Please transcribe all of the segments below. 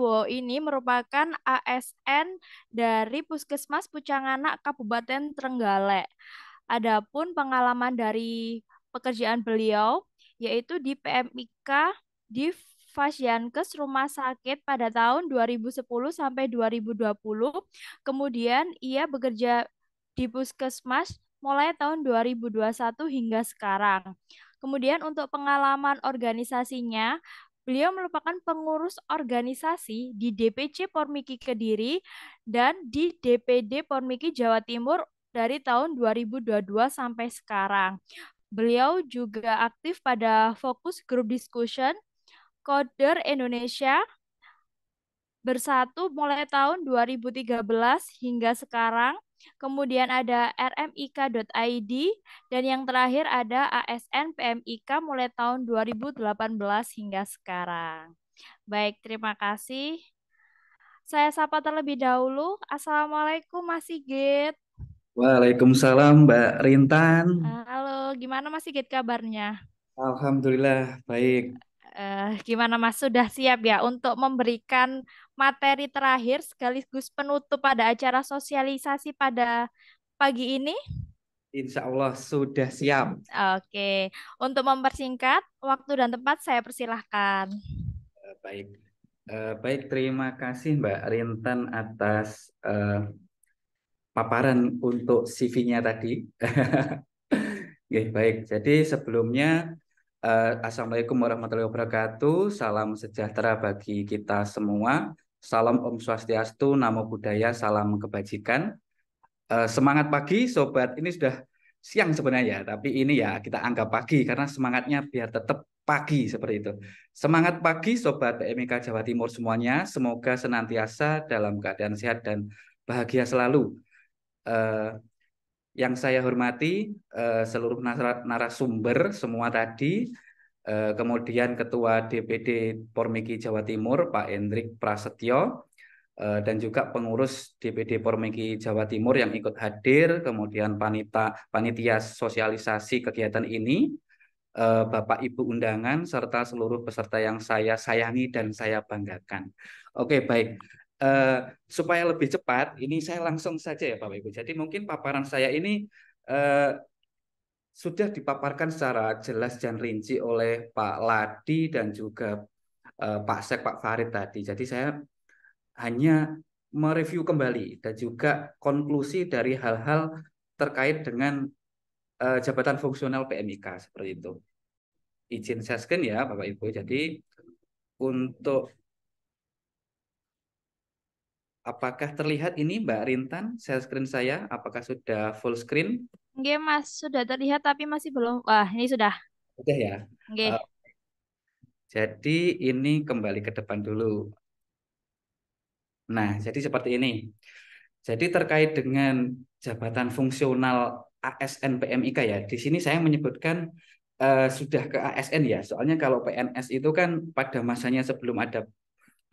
Wibowo ini merupakan ASN dari Puskesmas Pucanganak Kabupaten Trenggalek. Adapun pengalaman dari pekerjaan beliau yaitu di PMIK di Fasiankes Rumah Sakit pada tahun 2010 sampai 2020. Kemudian ia bekerja di Puskesmas mulai tahun 2021 hingga sekarang. Kemudian untuk pengalaman organisasinya, beliau merupakan pengurus organisasi di DPC Pormiki Kediri dan di DPD Pormiki Jawa Timur dari tahun 2022 sampai sekarang. Beliau juga aktif pada fokus group discussion Coder Indonesia Bersatu mulai tahun 2013 hingga sekarang. Kemudian ada rmik.id dan yang terakhir ada ASN PMIK mulai tahun 2018 hingga sekarang. Baik, terima kasih. Saya sapa terlebih dahulu. Assalamualaikum Mas Sigit. Waalaikumsalam Mbak Rintan. Halo, gimana Mas Sigit kabarnya? Alhamdulillah baik. Gimana Mas, sudah siap ya untuk memberikan materi terakhir sekaligus penutup pada acara sosialisasi pada pagi ini? Insya Allah sudah siap. Oke, untuk mempersingkat waktu dan tempat saya persilahkan. Baik. Baik, terima kasih Mbak Rintan atas paparan untuk CV-nya tadi. Oke, baik. Jadi sebelumnya Assalamualaikum warahmatullahi wabarakatuh. Salam sejahtera bagi kita semua. Salam Om Swastiastu, Namo Buddhaya, salam kebajikan. Semangat pagi, sobat. Ini sudah siang sebenarnya, tapi ini ya kita anggap pagi karena semangatnya biar tetap pagi seperti itu. Semangat pagi, sobat PMIK Jawa Timur semuanya. Semoga senantiasa dalam keadaan sehat dan bahagia selalu. Eh, yang saya hormati seluruh narasumber semua tadi, kemudian Ketua DPD Pormiki Jawa Timur Pak Hendrik Prasetyo, dan juga pengurus DPD Pormiki Jawa Timur yang ikut hadir, kemudian panitia sosialisasi kegiatan ini, Bapak Ibu undangan, serta seluruh peserta yang saya sayangi dan saya banggakan. Oke, baik. Eh, supaya lebih cepat, ini saya langsung saja ya Bapak Ibu. Jadi mungkin paparan saya ini eh, sudah dipaparkan secara jelas dan rinci oleh Pak Ladi dan juga Pak Sek, Pak Farid tadi. Jadi saya hanya mereview kembali dan juga konklusi dari hal-hal terkait dengan jabatan fungsional PMIK seperti itu. Izin saya scan ya Bapak Ibu. Jadi untuk apakah terlihat ini Mbak Rintan share screen saya? Apakah sudah full screen? Oke, Mas, sudah terlihat tapi masih belum. Wah, ini sudah. Sudah ya. Oke. Eh, jadi ini kembali ke depan dulu. Nah, jadi seperti ini. Jadi terkait dengan jabatan fungsional ASN PMIK ya, di sini saya menyebutkan sudah ke ASN ya. Soalnya kalau PNS itu kan pada masanya sebelum ada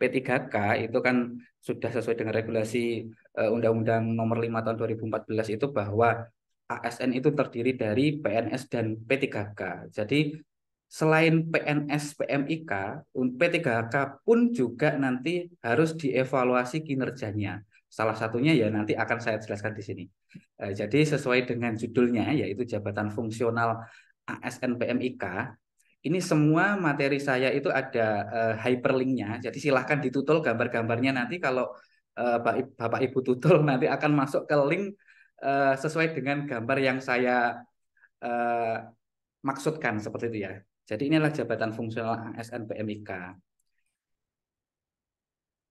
P3K itu kan sudah sesuai dengan regulasi Undang-Undang Nomor 5 Tahun 2014 itu bahwa ASN itu terdiri dari PNS dan P3K. Jadi selain PNS PMIK, P3K pun juga nanti harus dievaluasi kinerjanya. Salah satunya ya nanti akan saya jelaskan di sini. Jadi sesuai dengan judulnya yaitu jabatan fungsional ASN PMIK, ini semua materi saya itu ada hyperlinknya. Jadi silahkan ditutul gambar-gambarnya nanti kalau Bapak Ibu tutul nanti akan masuk ke link sesuai dengan gambar yang saya eh, maksudkan seperti itu ya. Jadi inilah jabatan fungsional ASN PMIK.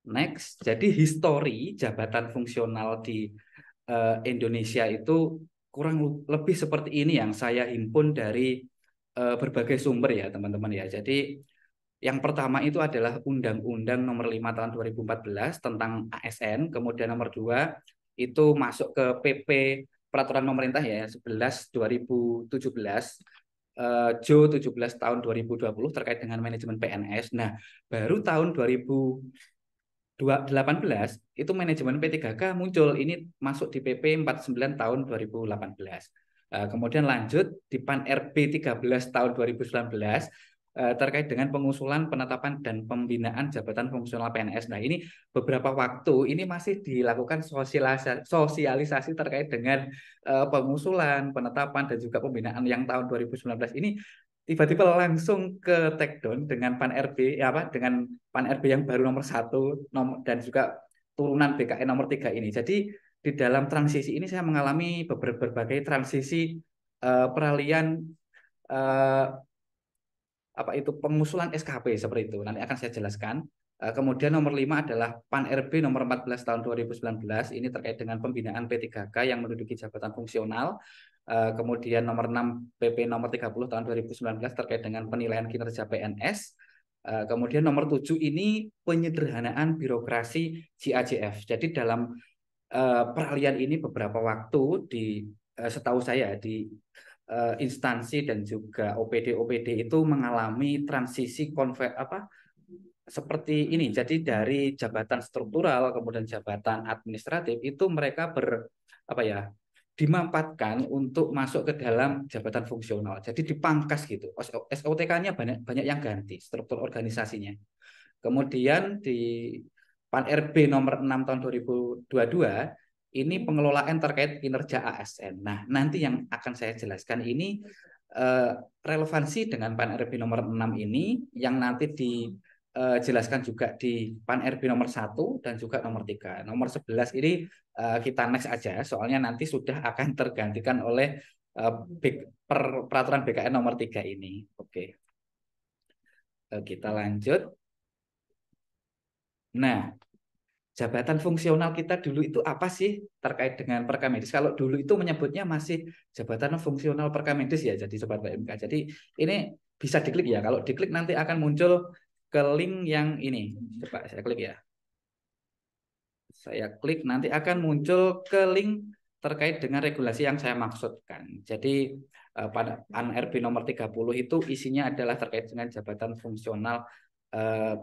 Next, jadi histori jabatan fungsional di Indonesia itu kurang lebih seperti ini yang saya himpun dari berbagai sumber ya teman-teman ya. Jadi yang pertama itu adalah Undang-Undang Nomor 5 Tahun 2014 tentang ASN, kemudian nomor 2 itu masuk ke PP Peraturan Pemerintah ya 11 2017, Jo 17 tahun 2020 terkait dengan manajemen PNS. Nah, baru tahun 2018 itu manajemen P3K muncul. Ini masuk di PP 49 tahun 2018. Kemudian lanjut di PAN RB 13 tahun 2019 terkait dengan pengusulan, penetapan dan pembinaan jabatan fungsional PNS. Nah, ini beberapa waktu ini masih dilakukan sosialisasi terkait dengan pengusulan, penetapan dan juga pembinaan yang tahun 2019 ini tiba-tiba langsung ke take down dengan Pan RB ya apa dengan Pan RB yang baru nomor 1 dan juga turunan BKN nomor 3 ini. Jadi di dalam transisi ini saya mengalami berbagai transisi peralihan eh, apa itu pengusulan SKP seperti itu. Nanti akan saya jelaskan. Kemudian nomor 5 adalah Pan RB nomor 14 tahun 2019. Ini terkait dengan pembinaan P3K yang menduduki jabatan fungsional. Kemudian nomor 6 PP nomor 30 tahun 2019 terkait dengan penilaian kinerja PNS. Kemudian nomor 7 ini penyederhanaan birokrasi CAJF. Jadi dalam peralihan ini beberapa waktu di setahu saya di instansi dan juga OPD itu mengalami transisi seperti ini. Jadi dari jabatan struktural kemudian jabatan administratif itu mereka dimampatkan untuk masuk ke dalam jabatan fungsional. Jadi dipangkas gitu. SOTK-nya banyak yang ganti struktur organisasinya. Kemudian di Pan RB nomor 6 tahun 2022 ini pengelolaan terkait kinerja ASN. Nah, nanti yang akan saya jelaskan ini relevansi dengan Pan RB nomor 6 ini yang nanti dijelaskan juga di Pan RB nomor 1 dan juga nomor 3. Nomor 11 ini kita next aja, soalnya nanti sudah akan tergantikan oleh peraturan BKN nomor 3 ini. Oke. Kita lanjut. Nah, jabatan fungsional kita dulu itu apa sih terkait dengan Perkamedis? Kalau dulu itu menyebutnya masih jabatan fungsional Perkamedis ya, jadi Sobat PMK. Jadi ini bisa diklik ya. Kalau diklik nanti akan muncul ke link yang ini. Coba saya klik ya. Saya klik nanti akan muncul ke link terkait dengan regulasi yang saya maksudkan. Jadi pada ANRB nomor 30 itu isinya adalah terkait dengan jabatan fungsional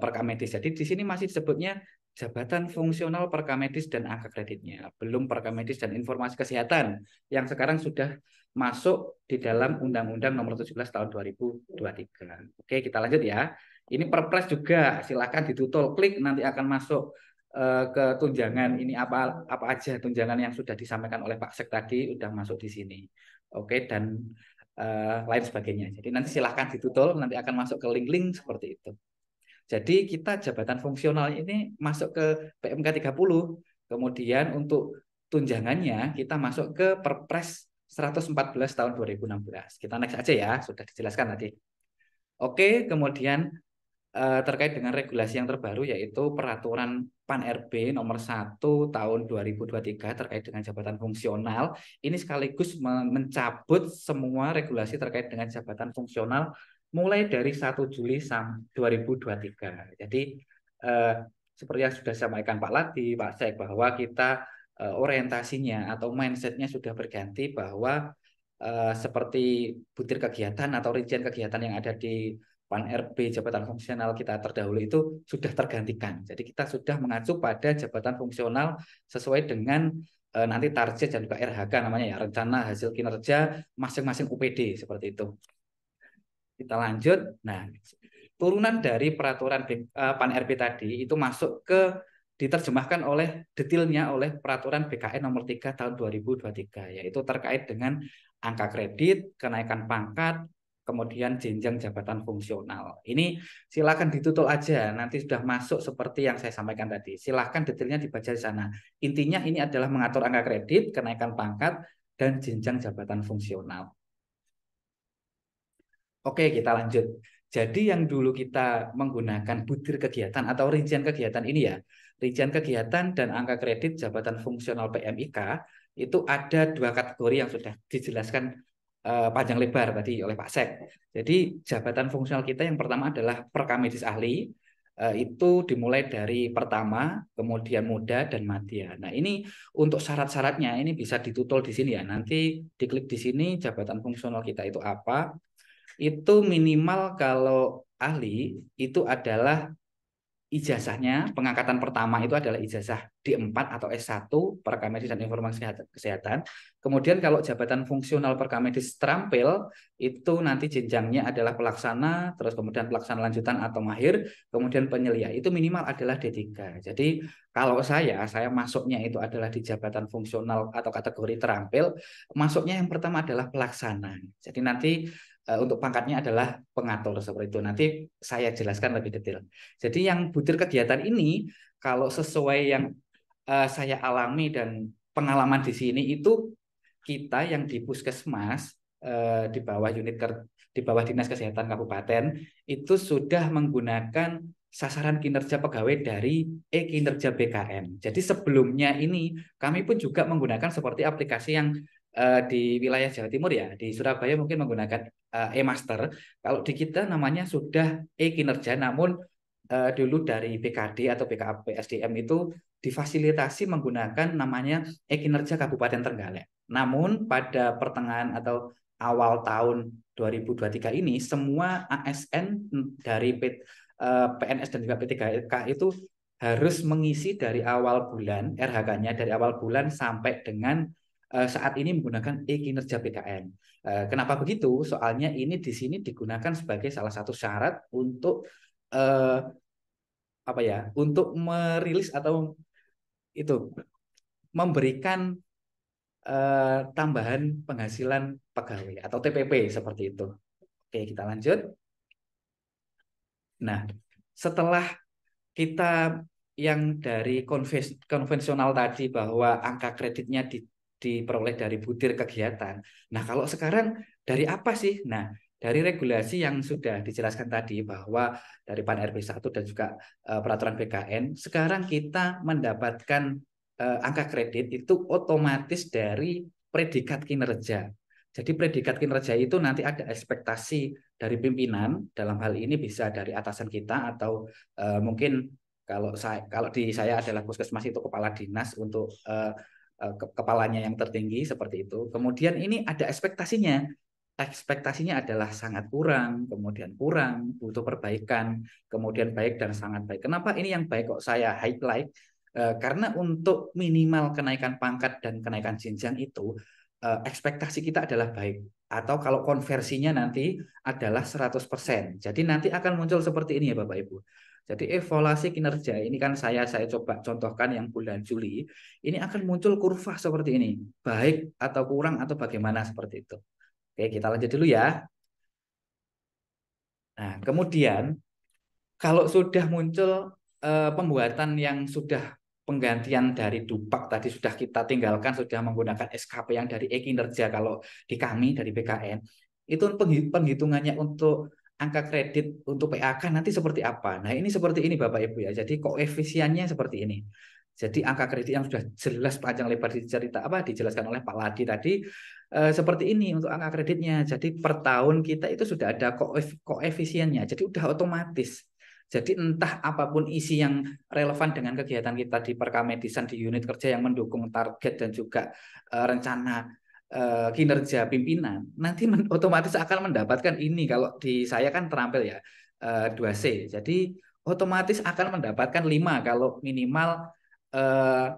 Perkamedis. Jadi di sini masih disebutnya jabatan fungsional Perkamedis dan angka kreditnya, belum Perkamedis dan informasi kesehatan yang sekarang sudah masuk di dalam Undang-Undang Nomor 17 Tahun 2023. Oke, kita lanjut ya. Ini Perpres juga, silakan ditutul, klik nanti akan masuk ke tunjangan ini apa aja tunjangan yang sudah disampaikan oleh Pak Sek tadi udah masuk di sini. Oke, dan lain sebagainya. Jadi nanti silahkan ditutul, nanti akan masuk ke link-link seperti itu. Jadi kita jabatan fungsional ini masuk ke PMK 30. Kemudian untuk tunjangannya kita masuk ke Perpres 114 tahun 2016. Kita next aja ya, sudah dijelaskan tadi. Oke, kemudian terkait dengan regulasi yang terbaru yaitu peraturan Pan RB nomor 1 tahun 2023 terkait dengan jabatan fungsional. Ini sekaligus mencabut semua regulasi terkait dengan jabatan fungsional mulai dari 1 Juli 2023. Jadi seperti yang sudah disampaikan Pak Ladi, Pak Sek, bahwa kita orientasinya atau mindsetnya sudah berganti bahwa seperti butir kegiatan atau rincian kegiatan yang ada di Pan RB jabatan fungsional kita terdahulu itu sudah tergantikan. Jadi kita sudah mengacu pada jabatan fungsional sesuai dengan nanti target dan juga RHK namanya ya, rencana hasil kinerja masing-masing UPD seperti itu. Kita lanjut. Nah, turunan dari peraturan Pan RB tadi itu masuk ke diterjemahkan oleh detailnya oleh peraturan BKN nomor 3 tahun 2023 yaitu terkait dengan angka kredit, kenaikan pangkat, kemudian jenjang jabatan fungsional. Ini silakan ditutul aja, nanti sudah masuk seperti yang saya sampaikan tadi. Silakan detailnya dibaca di sana. Intinya ini adalah mengatur angka kredit, kenaikan pangkat, dan jenjang jabatan fungsional. Oke, kita lanjut. Jadi yang dulu kita menggunakan butir kegiatan atau rincian kegiatan ini ya, rincian kegiatan dan angka kredit jabatan fungsional PMIK itu ada 2 kategori yang sudah dijelaskan panjang lebar tadi oleh Pak Sek. Jadi jabatan fungsional kita yang pertama adalah perkamedis ahli, itu dimulai dari pertama, kemudian muda dan madya. Nah ini untuk syarat-syaratnya ini bisa ditutul di sini ya. Nanti diklik di sini jabatan fungsional kita itu apa. Itu minimal kalau ahli itu adalah ijazahnya pengangkatan pertama itu adalah ijazah D4 atau S1 Perkamedis dan Informasi Kesehatan. Kemudian kalau jabatan fungsional Perkamedis terampil itu nanti jenjangnya adalah pelaksana, terus kemudian pelaksana lanjutan atau mahir, kemudian penyelia. Itu minimal adalah D3. Jadi kalau saya masuknya itu adalah di jabatan fungsional atau kategori terampil, masuknya yang pertama adalah pelaksana. Jadi nanti untuk pangkatnya adalah pengatur seperti itu. Nanti saya jelaskan lebih detail. Jadi yang butir kegiatan ini kalau sesuai yang saya alami dan pengalaman di sini itu kita yang di puskesmas di bawah di bawah Dinas Kesehatan Kabupaten itu sudah menggunakan sasaran kinerja pegawai dari kinerja BKN. Jadi sebelumnya ini kami pun juga menggunakan seperti aplikasi yang di wilayah Jawa Timur ya, di Surabaya mungkin menggunakan e-master. Kalau di kita namanya sudah e-kinerja, namun dulu dari BKD atau BKP SDM itu difasilitasi menggunakan namanya e-kinerja Kabupaten Trenggalek. Namun pada pertengahan atau awal tahun 2023 ini semua ASN dari PNS dan juga P3K itu harus mengisi dari awal bulan RHK-nya dari awal bulan sampai dengan saat ini menggunakan e-kinerja BKN. Kenapa begitu? Soalnya ini di sini digunakan sebagai salah satu syarat untuk eh, apa ya? Untuk merilis atau itu memberikan tambahan penghasilan pegawai atau TPP seperti itu. Oke, kita lanjut. Nah, setelah kita yang dari konvensional tadi bahwa angka kreditnya diperoleh dari butir kegiatan. Nah, kalau sekarang dari apa sih? Nah, dari regulasi yang sudah dijelaskan tadi bahwa dari PAN RB 1 dan juga peraturan BKN, sekarang kita mendapatkan angka kredit itu otomatis dari predikat kinerja. Jadi predikat kinerja itu nanti ada ekspektasi dari pimpinan, dalam hal ini bisa dari atasan kita atau mungkin kalau di saya adalah puskesmas itu kepala dinas untuk kepalanya yang tertinggi seperti itu. Kemudian ini ada ekspektasinya. Ekspektasinya adalah sangat kurang, kemudian kurang, butuh perbaikan, kemudian baik dan sangat baik. Kenapa ini yang baik kok saya highlight? Karena untuk minimal kenaikan pangkat dan kenaikan jenjang itu ekspektasi kita adalah baik. Atau kalau konversinya nanti adalah 100%. Jadi nanti akan muncul seperti ini ya Bapak Ibu. Jadi evaluasi kinerja ini kan saya coba contohkan yang bulan Juli, ini akan muncul kurva seperti ini, baik atau kurang atau bagaimana seperti itu. Oke, kita lanjut dulu ya. Nah, kemudian kalau sudah muncul pembuatan yang sudah penggantian dari Dupak tadi sudah kita tinggalkan, sudah menggunakan SKP yang dari e-kinerja kalau di kami dari BKN, itu penghitungannya untuk angka kredit untuk PAK nanti seperti apa? Nah, ini seperti ini Bapak Ibu ya. Jadi koefisiennya seperti ini. Jadi angka kredit yang sudah jelas panjang lebar dijelaskan oleh Pak Ladi tadi seperti ini untuk angka kreditnya. Jadi per tahun kita itu sudah ada koefisiennya. Jadi udah otomatis. Jadi entah apapun isi yang relevan dengan kegiatan kita di perkamedisan di unit kerja yang mendukung target dan juga rencana kinerja pimpinan, nanti otomatis akan mendapatkan ini. Kalau di saya kan terampil ya 2C. Jadi otomatis akan mendapatkan 5 kalau minimal eh,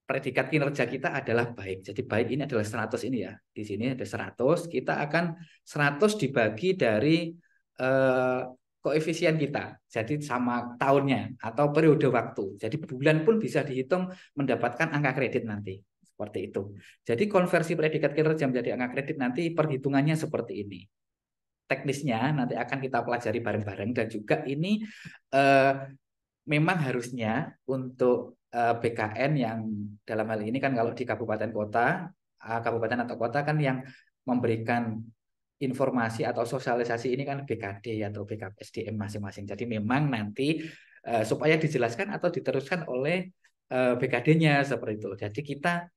predikat kinerja kita adalah baik. Jadi baik ini adalah 100 ini ya. Di sini ada 100, kita akan 100 dibagi dari eh, koefisien kita. Jadi sama tahunnya atau periode waktu. Jadi bulan pun bisa dihitung mendapatkan angka kredit nanti. Seperti itu. Jadi konversi predikat kinerja menjadi angka kredit nanti perhitungannya seperti ini. Teknisnya nanti akan kita pelajari bareng-bareng dan juga ini eh, memang harusnya untuk BKN yang dalam hal ini kan kalau di kabupaten kota, kabupaten atau kota kan yang memberikan informasi atau sosialisasi ini kan BKD atau BKP SDM masing-masing. Jadi memang nanti supaya dijelaskan atau diteruskan oleh BKD-nya seperti itu. Jadi kita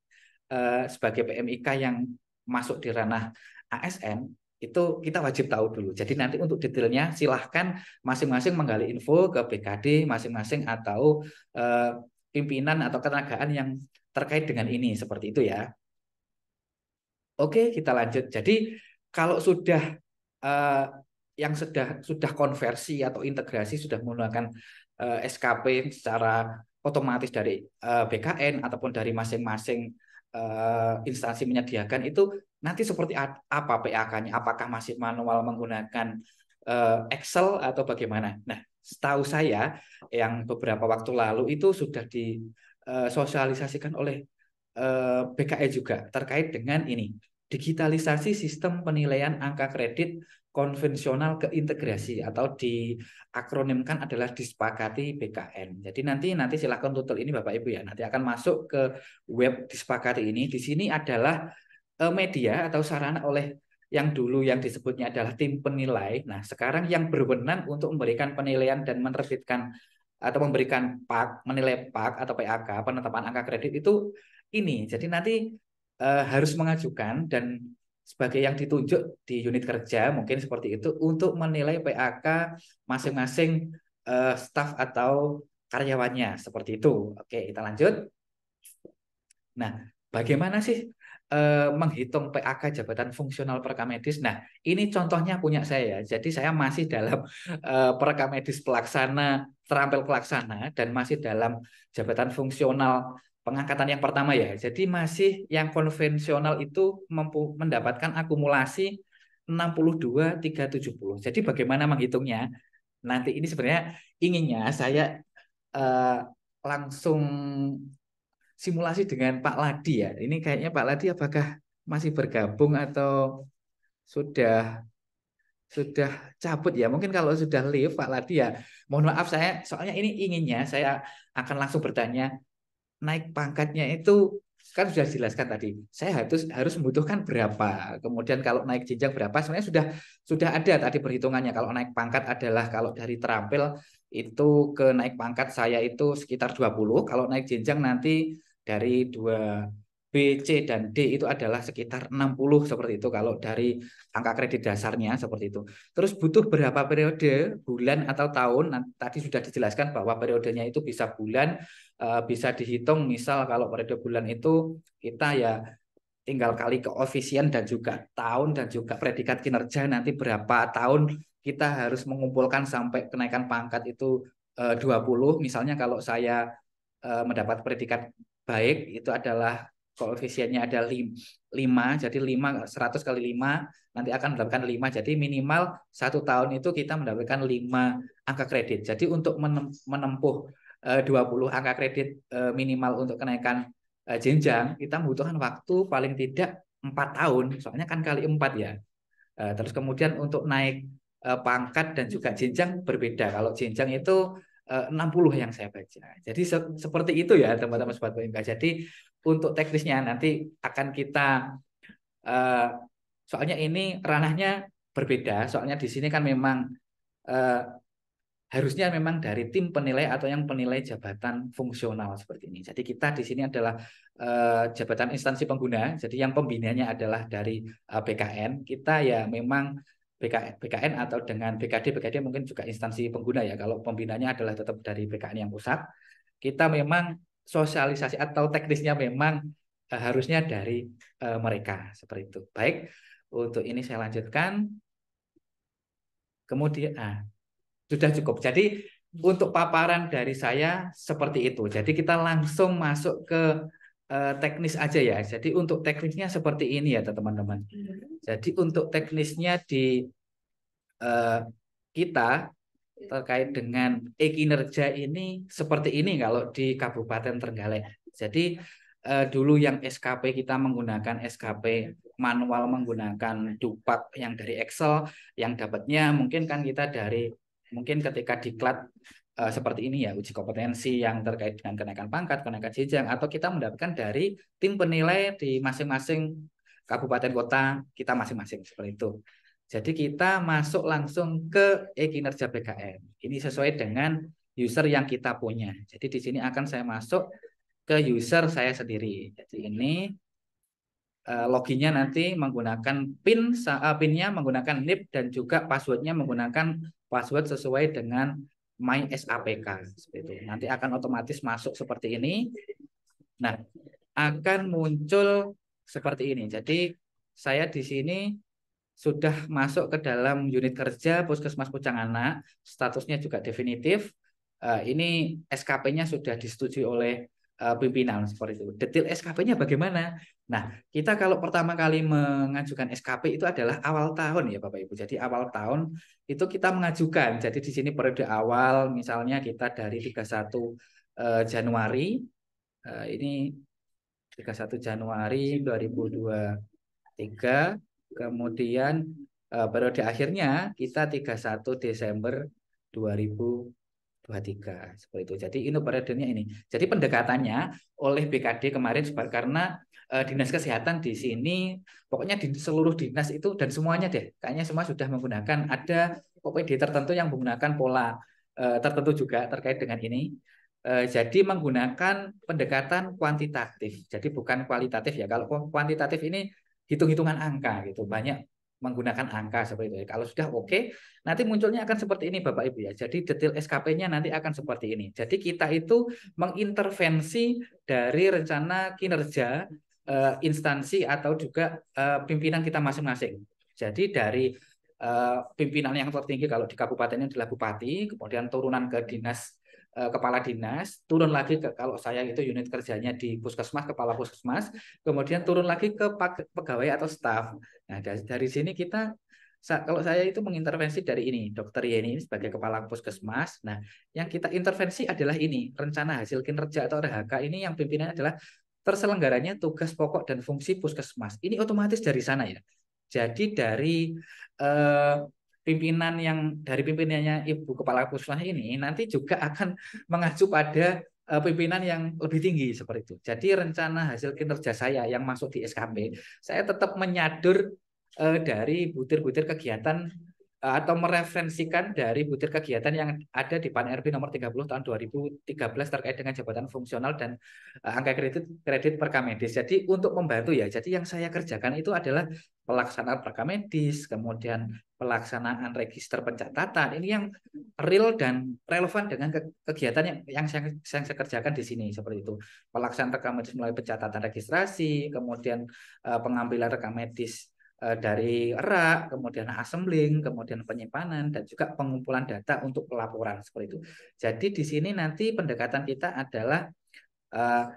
sebagai PMIK yang masuk di ranah ASN itu kita wajib tahu dulu. Jadi nanti untuk detailnya silahkan masing-masing menggali info ke BKD masing-masing atau pimpinan atau ketenagaan yang terkait dengan ini seperti itu ya. Oke, kita lanjut. Jadi kalau sudah yang sudah konversi atau integrasi sudah menggunakan SKP secara otomatis dari BKN ataupun dari masing-masing instansi menyediakan itu nanti seperti apa PAK-nya? Apakah masih manual menggunakan Excel atau bagaimana? Nah, setahu saya yang beberapa waktu lalu itu sudah disosialisasikan oleh BKN juga terkait dengan ini digitalisasi sistem penilaian angka kredit konvensional ke integrasi atau diakronimkan adalah disepakati BKN. Jadi nanti silakan tutul ini Bapak Ibu ya. Nanti akan masuk ke web disepakati ini. Di sini adalah media atau sarana oleh yang dulu yang disebutnya adalah tim penilai. Nah, sekarang yang berwenang untuk memberikan penilaian dan menerbitkan atau memberikan PAK, menilai PAK atau PAK, penetapan angka kredit itu ini. Jadi nanti harus mengajukan dan sebagai yang ditunjuk di unit kerja mungkin seperti itu untuk menilai PAK masing-masing staf atau karyawannya seperti itu. Oke, kita lanjut. Nah, bagaimana sih menghitung PAK jabatan fungsional perekamedis? Nah, ini contohnya punya saya. Jadi saya masih dalam perekamedis pelaksana, terampil pelaksana dan masih dalam jabatan fungsional pengangkatan yang pertama ya. Jadi masih yang konvensional itu mendapatkan akumulasi 62.370. Jadi bagaimana menghitungnya? Nanti ini sebenarnya inginnya saya eh, langsung simulasi dengan Pak Ladi ya. Ini kayaknya Pak Ladi apakah masih bergabung atau sudah sudah cabut ya? Mungkin kalau sudah leave Pak Ladi ya. Mohon maaf saya soalnya ini inginnya saya akan langsung bertanya naik pangkatnya itu kan sudah dijelaskan tadi. Saya harus membutuhkan berapa. Kemudian kalau naik jenjang berapa sebenarnya sudah ada tadi perhitungannya. Kalau naik pangkat adalah kalau dari terampil itu ke naik pangkat saya itu sekitar 20. Kalau naik jenjang nanti dari 2B, C, dan D itu adalah sekitar 60 seperti itu kalau dari angka kredit dasarnya seperti itu. Terus butuh berapa periode, bulan atau tahun? Nah, tadi sudah dijelaskan bahwa periodenya itu bisa bulan, bisa dihitung misal kalau periode bulan itu kita ya tinggal kali koefisien dan juga tahun dan juga predikat kinerja nanti berapa tahun kita harus mengumpulkan sampai kenaikan pangkat itu 20. Misalnya kalau saya mendapat predikat baik itu adalah koefisiennya ada 5, jadi 100 kali 5 nanti akan mendapatkan 5, jadi minimal 1 tahun itu kita mendapatkan 5 angka kredit. Jadi untuk menempuh 20 angka kredit minimal untuk kenaikan jenjang kita membutuhkan waktu paling tidak 4 tahun, soalnya kan kali 4 ya. Terus kemudian untuk naik pangkat dan juga jenjang berbeda. Kalau jenjang itu 60 yang saya baca. Jadi seperti itu ya teman-teman sobat PMK. Jadi untuk teknisnya nanti akan kita soalnya ini ranahnya berbeda. Soalnya di sini kan memang harusnya memang dari tim penilai atau yang penilai jabatan fungsional seperti ini. Jadi kita di sini adalah jabatan instansi pengguna. Jadi yang pembinanya adalah dari BKN. Kita ya memang BKN atau dengan BKD mungkin juga instansi pengguna ya. Kalau pembinanya adalah tetap dari BKN yang pusat. Kita memang sosialisasi atau teknisnya memang harusnya dari mereka seperti itu. Baik, untuk ini saya lanjutkan. Kemudian, sudah cukup. Jadi untuk paparan dari saya seperti itu. Jadi kita langsung masuk ke teknis aja ya. Jadi untuk teknisnya seperti ini ya teman-teman. Jadi untuk teknisnya di kita terkait dengan kinerja ini seperti ini kalau di Kabupaten Trenggalek. Jadi dulu yang SKP kita menggunakan SKP manual menggunakan dupak yang dari Excel, yang dapatnya mungkin kan kita dari mungkin ketika diklat seperti ini ya uji kompetensi yang terkait dengan kenaikan pangkat, kenaikan jenjang atau kita mendapatkan dari tim penilai di masing-masing kabupaten kota kita masing-masing seperti itu. Jadi kita masuk langsung ke kinerja BKN. Ini sesuai dengan user yang kita punya. Jadi di sini akan saya masuk ke user saya sendiri. Jadi ini loginnya nanti menggunakan PIN-nya menggunakan NIP dan juga passwordnya menggunakan password sesuai dengan My SAPK. Seperti itu. Nanti akan otomatis masuk seperti ini. Nah, akan muncul seperti ini. Jadi saya di sini sudah masuk ke dalam unit kerja Puskesmas Pucang Anak, statusnya juga definitif. Ini SKP-nya sudah disetujui oleh pimpinan seperti itu. Detail SKP-nya bagaimana? Nah, kita kalau pertama kali mengajukan SKP itu adalah awal tahun ya Bapak Ibu. Jadi awal tahun itu kita mengajukan. Jadi di sini periode awal misalnya kita dari 31 Januari, ini 31 Januari 2023, kemudian periode akhirnya kita 31 Desember 2023 seperti itu. Jadi ini periodenya ini. Jadi pendekatannya oleh BKD kemarin karena Dinas Kesehatan di sini pokoknya di seluruh dinas itu dan semuanya deh kayaknya semua sudah menggunakan ada OPD tertentu yang menggunakan pola tertentu juga terkait dengan ini. Jadi menggunakan pendekatan kuantitatif. Jadi bukan kualitatif ya. Kalau kuantitatif ini hitung-hitungan angka gitu. Banyak menggunakan angka seperti itu. Kalau sudah oke, nanti munculnya akan seperti ini Bapak Ibu ya. Jadi detail SKP-nya nanti akan seperti ini. Jadi kita itu mengintervensi dari rencana kinerja instansi atau juga pimpinan kita masing-masing. Jadi dari pimpinan yang tertinggi kalau di kabupaten adalah bupati, kemudian turunan ke dinas kepala dinas, turun lagi ke kalau saya itu unit kerjanya di puskesmas, kepala puskesmas, kemudian turun lagi ke pegawai atau staf. Nah, dari sini kita kalau saya itu mengintervensi dari ini, Dokter Yeni sebagai kepala puskesmas. Nah, yang kita intervensi adalah ini, rencana hasil kinerja atau RHK ini yang pimpinannya adalah terselenggaranya tugas pokok dan fungsi puskesmas. Ini otomatis dari sana ya. Jadi dari eh, pimpinan yang dari pimpinannya Ibu Kepala Puskesmas ini nanti juga akan mengacu pada pimpinan yang lebih tinggi seperti itu. Jadi rencana hasil kinerja saya yang masuk di SKP, saya tetap menyadur dari butir-butir kegiatan atau mereferensikan dari butir kegiatan yang ada di PAN RB nomor 30 tahun 2013 terkait dengan jabatan fungsional dan angka kredit Perkamedis. Jadi untuk membantu ya. Jadi yang saya kerjakan itu adalah pelaksanaan Perkamedis, kemudian pelaksanaan register pencatatan. Ini yang real dan relevan dengan kegiatan yang saya kerjakan di sini seperti itu. Pelaksanaan Perkamedis melalui pencatatan registrasi, kemudian pengambilan rekam medis dari rak, kemudian assembling, kemudian penyimpanan, dan juga pengumpulan data untuk pelaporan seperti itu. Jadi di sini nanti pendekatan kita adalah uh,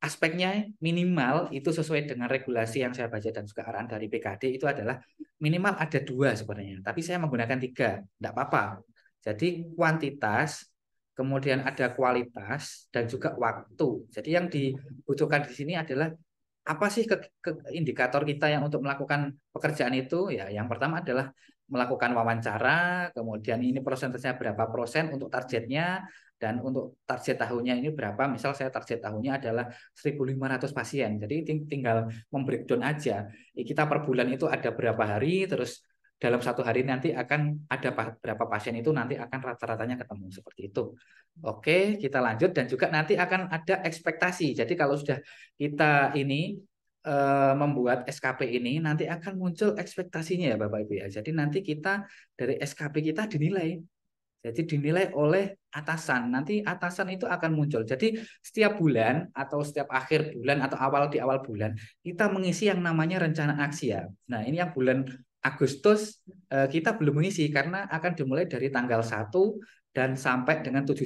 aspeknya minimal itu sesuai dengan regulasi yang saya baca dan juga arahan dari BKD itu adalah minimal ada 2 sebenarnya, tapi saya menggunakan 3, tidak apa-apa. Jadi kuantitas, kemudian ada kualitas dan juga waktu. Jadi yang dibutuhkan di sini adalah apa sih indikator kita yang untuk melakukan pekerjaan itu ya yang pertama adalah melakukan wawancara, kemudian ini persentasenya berapa persen untuk targetnya dan untuk target tahunnya ini berapa, misal saya target tahunnya adalah 1.500 pasien, jadi tinggal membreakdown aja kita per bulan itu ada berapa hari, terus dalam 1 hari nanti akan ada berapa pasien itu nanti akan rata-ratanya ketemu seperti itu. Oke, kita lanjut dan juga nanti akan ada ekspektasi. Jadi kalau sudah kita ini membuat SKP ini nanti akan muncul ekspektasinya ya Bapak Ibu ya. Jadi nanti kita dari SKP kita dinilai. Jadi dinilai oleh atasan. Nanti atasan itu akan muncul. Jadi setiap bulan atau setiap akhir bulan atau di awal bulan kita mengisi yang namanya rencana aksi ya. Nah, ini yang bulan Agustus kita belum mengisi karena akan dimulai dari tanggal 1 dan sampai dengan 7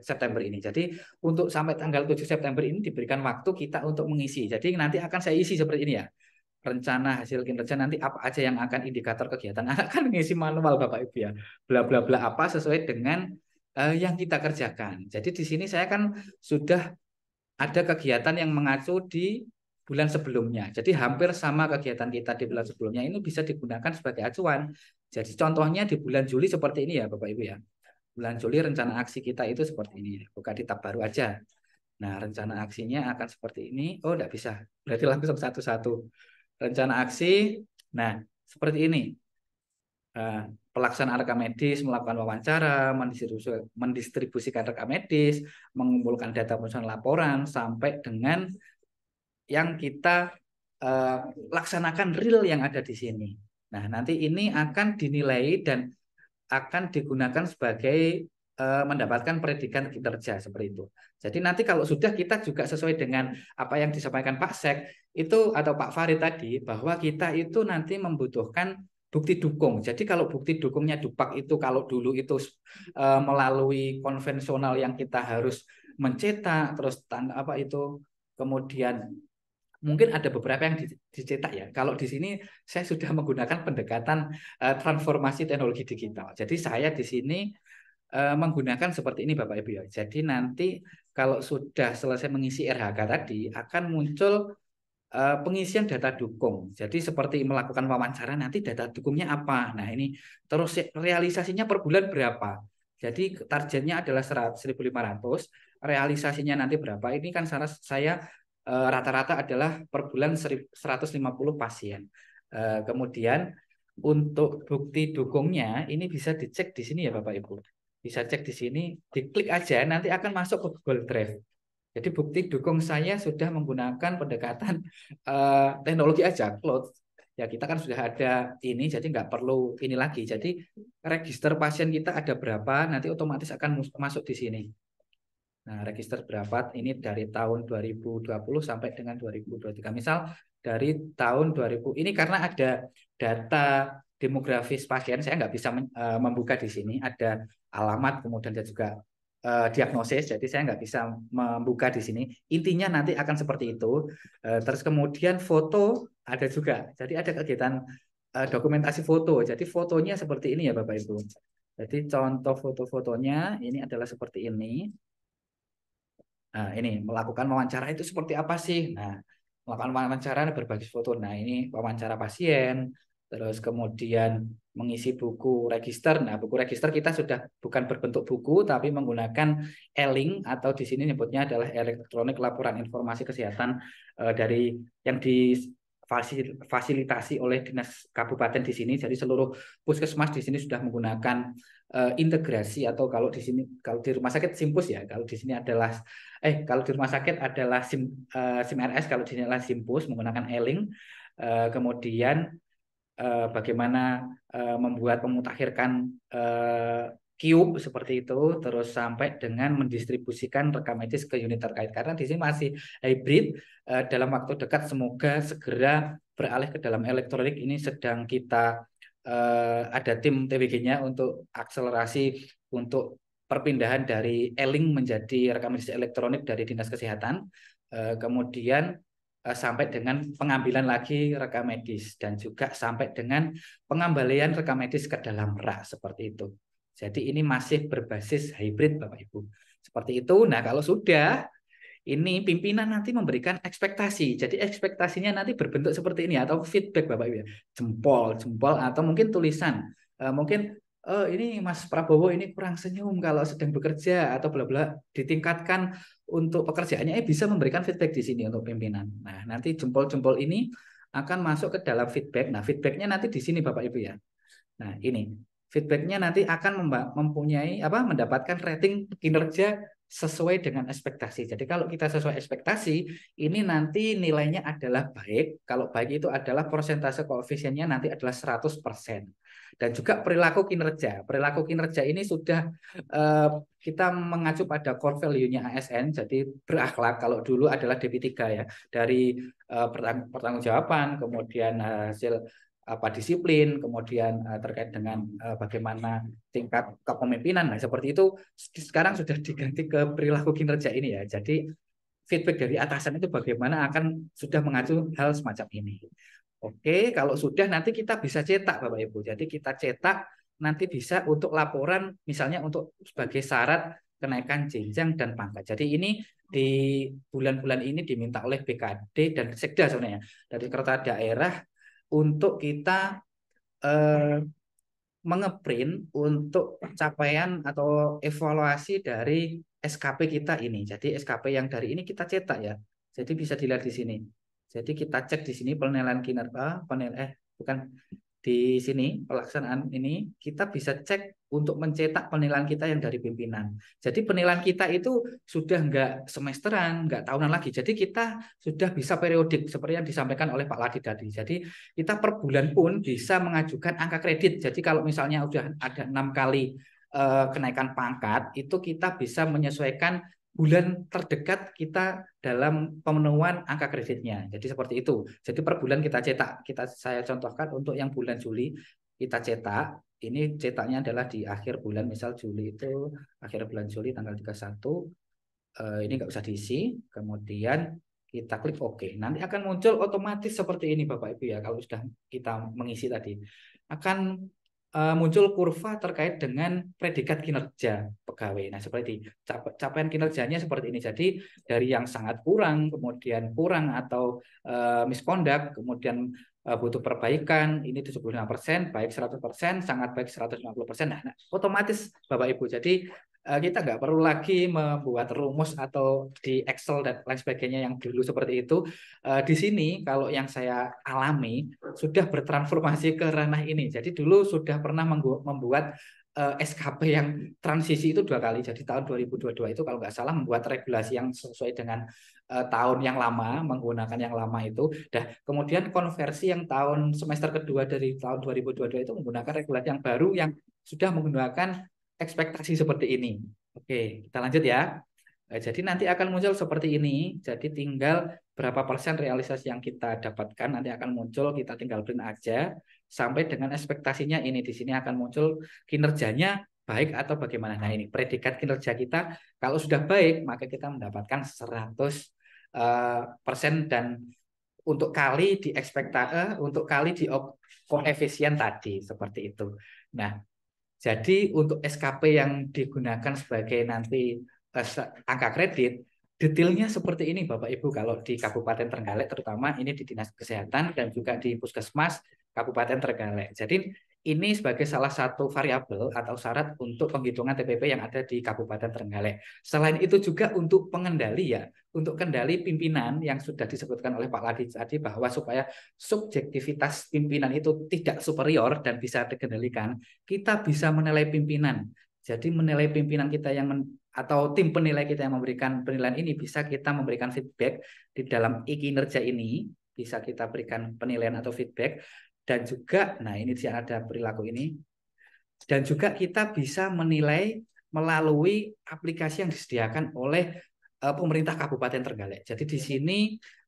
September ini. Jadi untuk sampai tanggal 7 September ini diberikan waktu kita untuk mengisi. Jadi nanti akan saya isi seperti ini ya. Rencana hasil kinerja nanti apa aja yang akan indikator kegiatan. Akan mengisi manual Bapak Ibu ya. Bla bla bla apa sesuai dengan yang kita kerjakan. Jadi di sini saya kan sudah ada kegiatan yang mengacu di bulan sebelumnya. Jadi hampir sama kegiatan kita di bulan sebelumnya ini bisa digunakan sebagai acuan. Jadi contohnya di bulan Juli seperti ini ya Bapak Ibu ya. Bulan Juli rencana aksi kita itu seperti ini. Buka di tab baru aja. Nah, rencana aksinya akan seperti ini. Oh, tidak bisa. Berarti langsung satu-satu. Rencana aksi, nah, seperti ini. Pelaksanaan rekam medis, melakukan wawancara, mendistribusikan rekam medis, mengumpulkan data penyusunan laporan, sampai dengan yang kita laksanakan real yang ada di sini. Nah, nanti ini akan dinilai dan akan digunakan sebagai mendapatkan predikat kinerja seperti itu. Jadi nanti kalau sudah kita juga sesuai dengan apa yang disampaikan Pak Sek itu atau Pak Farid tadi bahwa kita itu nanti membutuhkan bukti dukung. Jadi kalau bukti dukungnya Dupak itu kalau dulu itu melalui konvensional yang kita harus mencetak terus apa itu kemudian mungkin ada beberapa yang dicetak ya. Kalau di sini saya sudah menggunakan pendekatan transformasi teknologi digital. Jadi saya di sini menggunakan seperti ini Bapak Ibu ya. Jadi nanti kalau sudah selesai mengisi RHK tadi akan muncul pengisian data dukung. Jadi seperti melakukan wawancara nanti data dukungnya apa. Nah ini terus realisasinya per bulan berapa. Jadi targetnya adalah 1.500, realisasinya nanti berapa. Ini kan saya rata-rata adalah per bulan 150 pasien. Kemudian untuk bukti dukungnya ini bisa dicek di sini ya Bapak Ibu. Bisa cek di sini, diklik aja nanti akan masuk ke Google Drive. Jadi bukti dukung saya sudah menggunakan pendekatan teknologi aja, cloud. Ya kita kan sudah ada ini, jadi nggak perlu ini lagi. Jadi register pasien kita ada berapa, nanti otomatis akan masuk di sini. Nah, register berapa ini dari tahun 2020 sampai dengan 2023. Misal dari tahun 2000, ini karena ada data demografis pasien, saya nggak bisa membuka di sini. Ada alamat, kemudian dan juga diagnosis, jadi saya nggak bisa membuka di sini. Intinya nanti akan seperti itu. Terus kemudian foto ada juga. Jadi ada kegiatan dokumentasi foto. Jadi fotonya seperti ini ya Bapak Ibu. Jadi contoh foto-fotonya ini adalah seperti ini. Nah, ini melakukan wawancara itu seperti apa sih? Nah, melakukan wawancara berbagai foto. Nah, ini wawancara pasien, terus kemudian mengisi buku register. Nah, buku register kita sudah bukan berbentuk buku, tapi menggunakan e-link atau di sini nyebutnya adalah elektronik laporan informasi kesehatan dari yang difasilitasi oleh dinas kabupaten di sini. Jadi seluruh puskesmas di sini sudah menggunakan integrasi atau kalau di sini kalau di rumah sakit Simpus ya, kalau di sini adalah kalau di rumah sakit adalah SIM RS, kalau di sini adalah Simpus menggunakan e-link. Kemudian bagaimana membuat memutakhirkan cube seperti itu, terus sampai dengan mendistribusikan rekam medis ke unit terkait. Karena di sini masih hybrid, dalam waktu dekat semoga segera beralih ke dalam elektronik. Ini sedang kita ada tim TBG-nya untuk akselerasi untuk perpindahan dari e-link menjadi rekam medis elektronik dari Dinas Kesehatan. Kemudian sampai dengan pengambilan lagi rekam medis dan juga sampai dengan pengembalian rekam medis ke dalam rak seperti itu. Jadi ini masih berbasis hybrid Bapak Ibu. Seperti itu. Nah, kalau sudah ini pimpinan nanti memberikan ekspektasi. Jadi ekspektasinya nanti berbentuk seperti ini atau feedback Bapak Ibu ya. Jempol, jempol atau mungkin tulisan. Mungkin ini Mas Prabowo ini kurang senyum kalau sedang bekerja atau bla bla ditingkatkan untuk pekerjaannya bisa memberikan feedback di sini untuk pimpinan. Nah, nanti jempol-jempol ini akan masuk ke dalam feedback. Nah, feedbacknya nanti di sini Bapak Ibu ya. Nah, ini feedbacknya nanti akan mempunyai mendapatkan rating kinerja sesuai dengan ekspektasi. Jadi kalau kita sesuai ekspektasi, ini nanti nilainya adalah baik. Kalau baik itu adalah persentase koefisiennya nanti adalah 100%. Dan juga perilaku kinerja. Perilaku kinerja ini sudah kita mengacu pada core value-nya ASN, jadi berakhlak. Kalau dulu adalah DP3 ya, dari pertanggungjawaban, kemudian hasil disiplin, kemudian terkait dengan bagaimana tingkat kepemimpinan. Nah, seperti itu sekarang sudah diganti ke perilaku kinerja ini ya. Jadi feedback dari atasan itu bagaimana akan sudah mengacu hal semacam ini. Oke, kalau sudah nanti kita bisa cetak Bapak Ibu. Jadi kita cetak nanti bisa untuk laporan misalnya untuk sebagai syarat kenaikan jenjang dan pangkat. Jadi ini di bulan-bulan ini diminta oleh BKD dan Sekda sebenarnya dari Sekretariat Daerah untuk kita mengeprint untuk capaian atau evaluasi dari SKP kita ini. Jadi SKP yang dari ini kita cetak ya. Jadi bisa dilihat di sini. Jadi kita cek di sini penilaian kinerja, bukan di sini pelaksanaan ini kita bisa cek untuk mencetak penilaian kita yang dari pimpinan. Jadi penilaian kita itu sudah nggak semesteran, nggak tahunan lagi. Jadi kita sudah bisa periodik seperti yang disampaikan oleh Pak Ladi tadi. Jadi kita per bulan pun bisa mengajukan angka kredit. Jadi kalau misalnya sudah ada 6 kali kenaikan pangkat, itu kita bisa menyesuaikan bulan terdekat kita dalam pemenuhan angka kreditnya. Jadi seperti itu. Jadi per bulan kita cetak. Saya contohkan untuk yang bulan Juli kita cetak. Ini cetaknya adalah di akhir bulan, misal Juli itu akhir bulan Juli tanggal 31. Ini nggak usah diisi. Kemudian kita klik OK. Nanti akan muncul otomatis seperti ini Bapak Ibu ya. Kalau sudah kita mengisi tadi akan muncul kurva terkait dengan predikat kinerja pegawai. Nah, seperti capaian kinerjanya seperti ini. Jadi dari yang sangat kurang, kemudian kurang atau misconduct, kemudian butuh perbaikan, ini 75%, baik 100%, sangat baik 150%. Nah, otomatis Bapak Ibu. Jadi kita nggak perlu lagi membuat rumus atau di Excel dan lain sebagainya yang dulu seperti itu. Di sini kalau yang saya alami sudah bertransformasi ke ranah ini. Jadi dulu sudah pernah membuat SKP yang transisi itu 2 kali. Jadi tahun 2022 itu kalau nggak salah membuat regulasi yang sesuai dengan tahun yang lama, menggunakan yang lama itu. Dan kemudian konversi yang tahun semester kedua dari tahun 2022 itu menggunakan regulasi yang baru yang sudah menggunakan ekspektasi seperti ini. Oke, kita lanjut ya. Jadi nanti akan muncul seperti ini. Jadi tinggal berapa persen realisasi yang kita dapatkan nanti akan muncul. Kita tinggal print aja sampai dengan ekspektasinya ini. Di sini akan muncul kinerjanya baik atau bagaimana. Nah ini predikat kinerja kita kalau sudah baik maka kita mendapatkan 100 persen dan untuk kali di ekspektasi untuk kali di koefisien tadi seperti itu. Nah jadi untuk SKP yang digunakan sebagai nanti angka kredit, detailnya seperti ini Bapak Ibu kalau di Kabupaten Trenggalek terutama ini di Dinas Kesehatan dan juga di Puskesmas Kabupaten Trenggalek. Jadi ini sebagai salah satu variabel atau syarat untuk penghitungan TPP yang ada di Kabupaten Trenggalek. Selain itu juga untuk pengendali ya, untuk kendali pimpinan yang sudah disebutkan oleh Pak Ladi tadi bahwa supaya subjektivitas pimpinan itu tidak superior dan bisa dikendalikan, kita bisa menilai pimpinan. Jadi menilai pimpinan kita yang atau tim penilai kita yang memberikan penilaian ini bisa kita memberikan feedback di dalam kinerja ini, bisa kita berikan penilaian atau feedback dan juga nah ini ada perilaku ini dan juga kita bisa menilai melalui aplikasi yang disediakan oleh pemerintah Kabupaten Trenggalek. Jadi di sini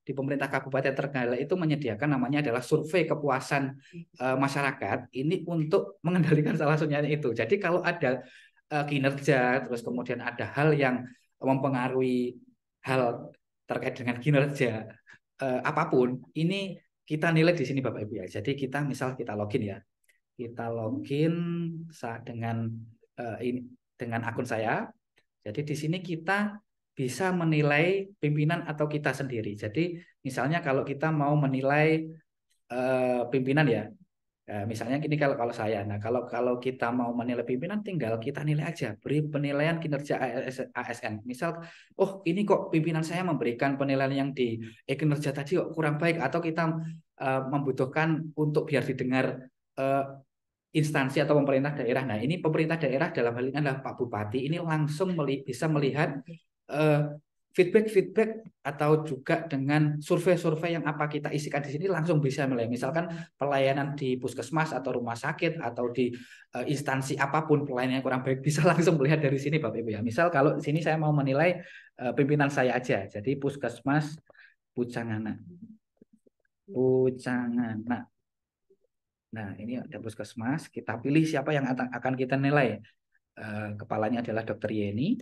di pemerintah Kabupaten Trenggalek itu menyediakan namanya adalah survei kepuasan masyarakat ini untuk mengendalikan salah satunya itu. Jadi kalau ada kinerja terus kemudian ada hal yang mempengaruhi hal terkait dengan kinerja apapun ini kita nilai di sini Bapak Ibu ya. Jadi kita misal kita login ya. Kita login dengan ini dengan akun saya. Jadi di sini kita bisa menilai pimpinan atau kita sendiri. Jadi misalnya kalau kita mau menilai pimpinan ya, misalnya ini kalau saya, nah kalau kita mau menilai pimpinan tinggal kita nilai aja, beri penilaian kinerja ASN. Misal, oh ini kok pimpinan saya memberikan penilaian yang di kinerja tadi kok kurang baik atau kita membutuhkan untuk biar didengar instansi atau pemerintah daerah. Nah, ini pemerintah daerah dalam hal ini adalah Pak Bupati. Ini langsung bisa melihat feedback atau juga dengan survei-survei yang apa kita isikan di sini langsung bisa melihat. Misalkan pelayanan di puskesmas atau rumah sakit atau di instansi apapun pelayanannya kurang baik bisa langsung melihat dari sini Bapak Ibu ya. Misal kalau di sini saya mau menilai pimpinan saya aja. Jadi puskesmas Pucangana. Pucangana. Nah, ini ada puskesmas. Kita pilih siapa yang akan kita nilai. Kepalanya adalah Dokter Yeni.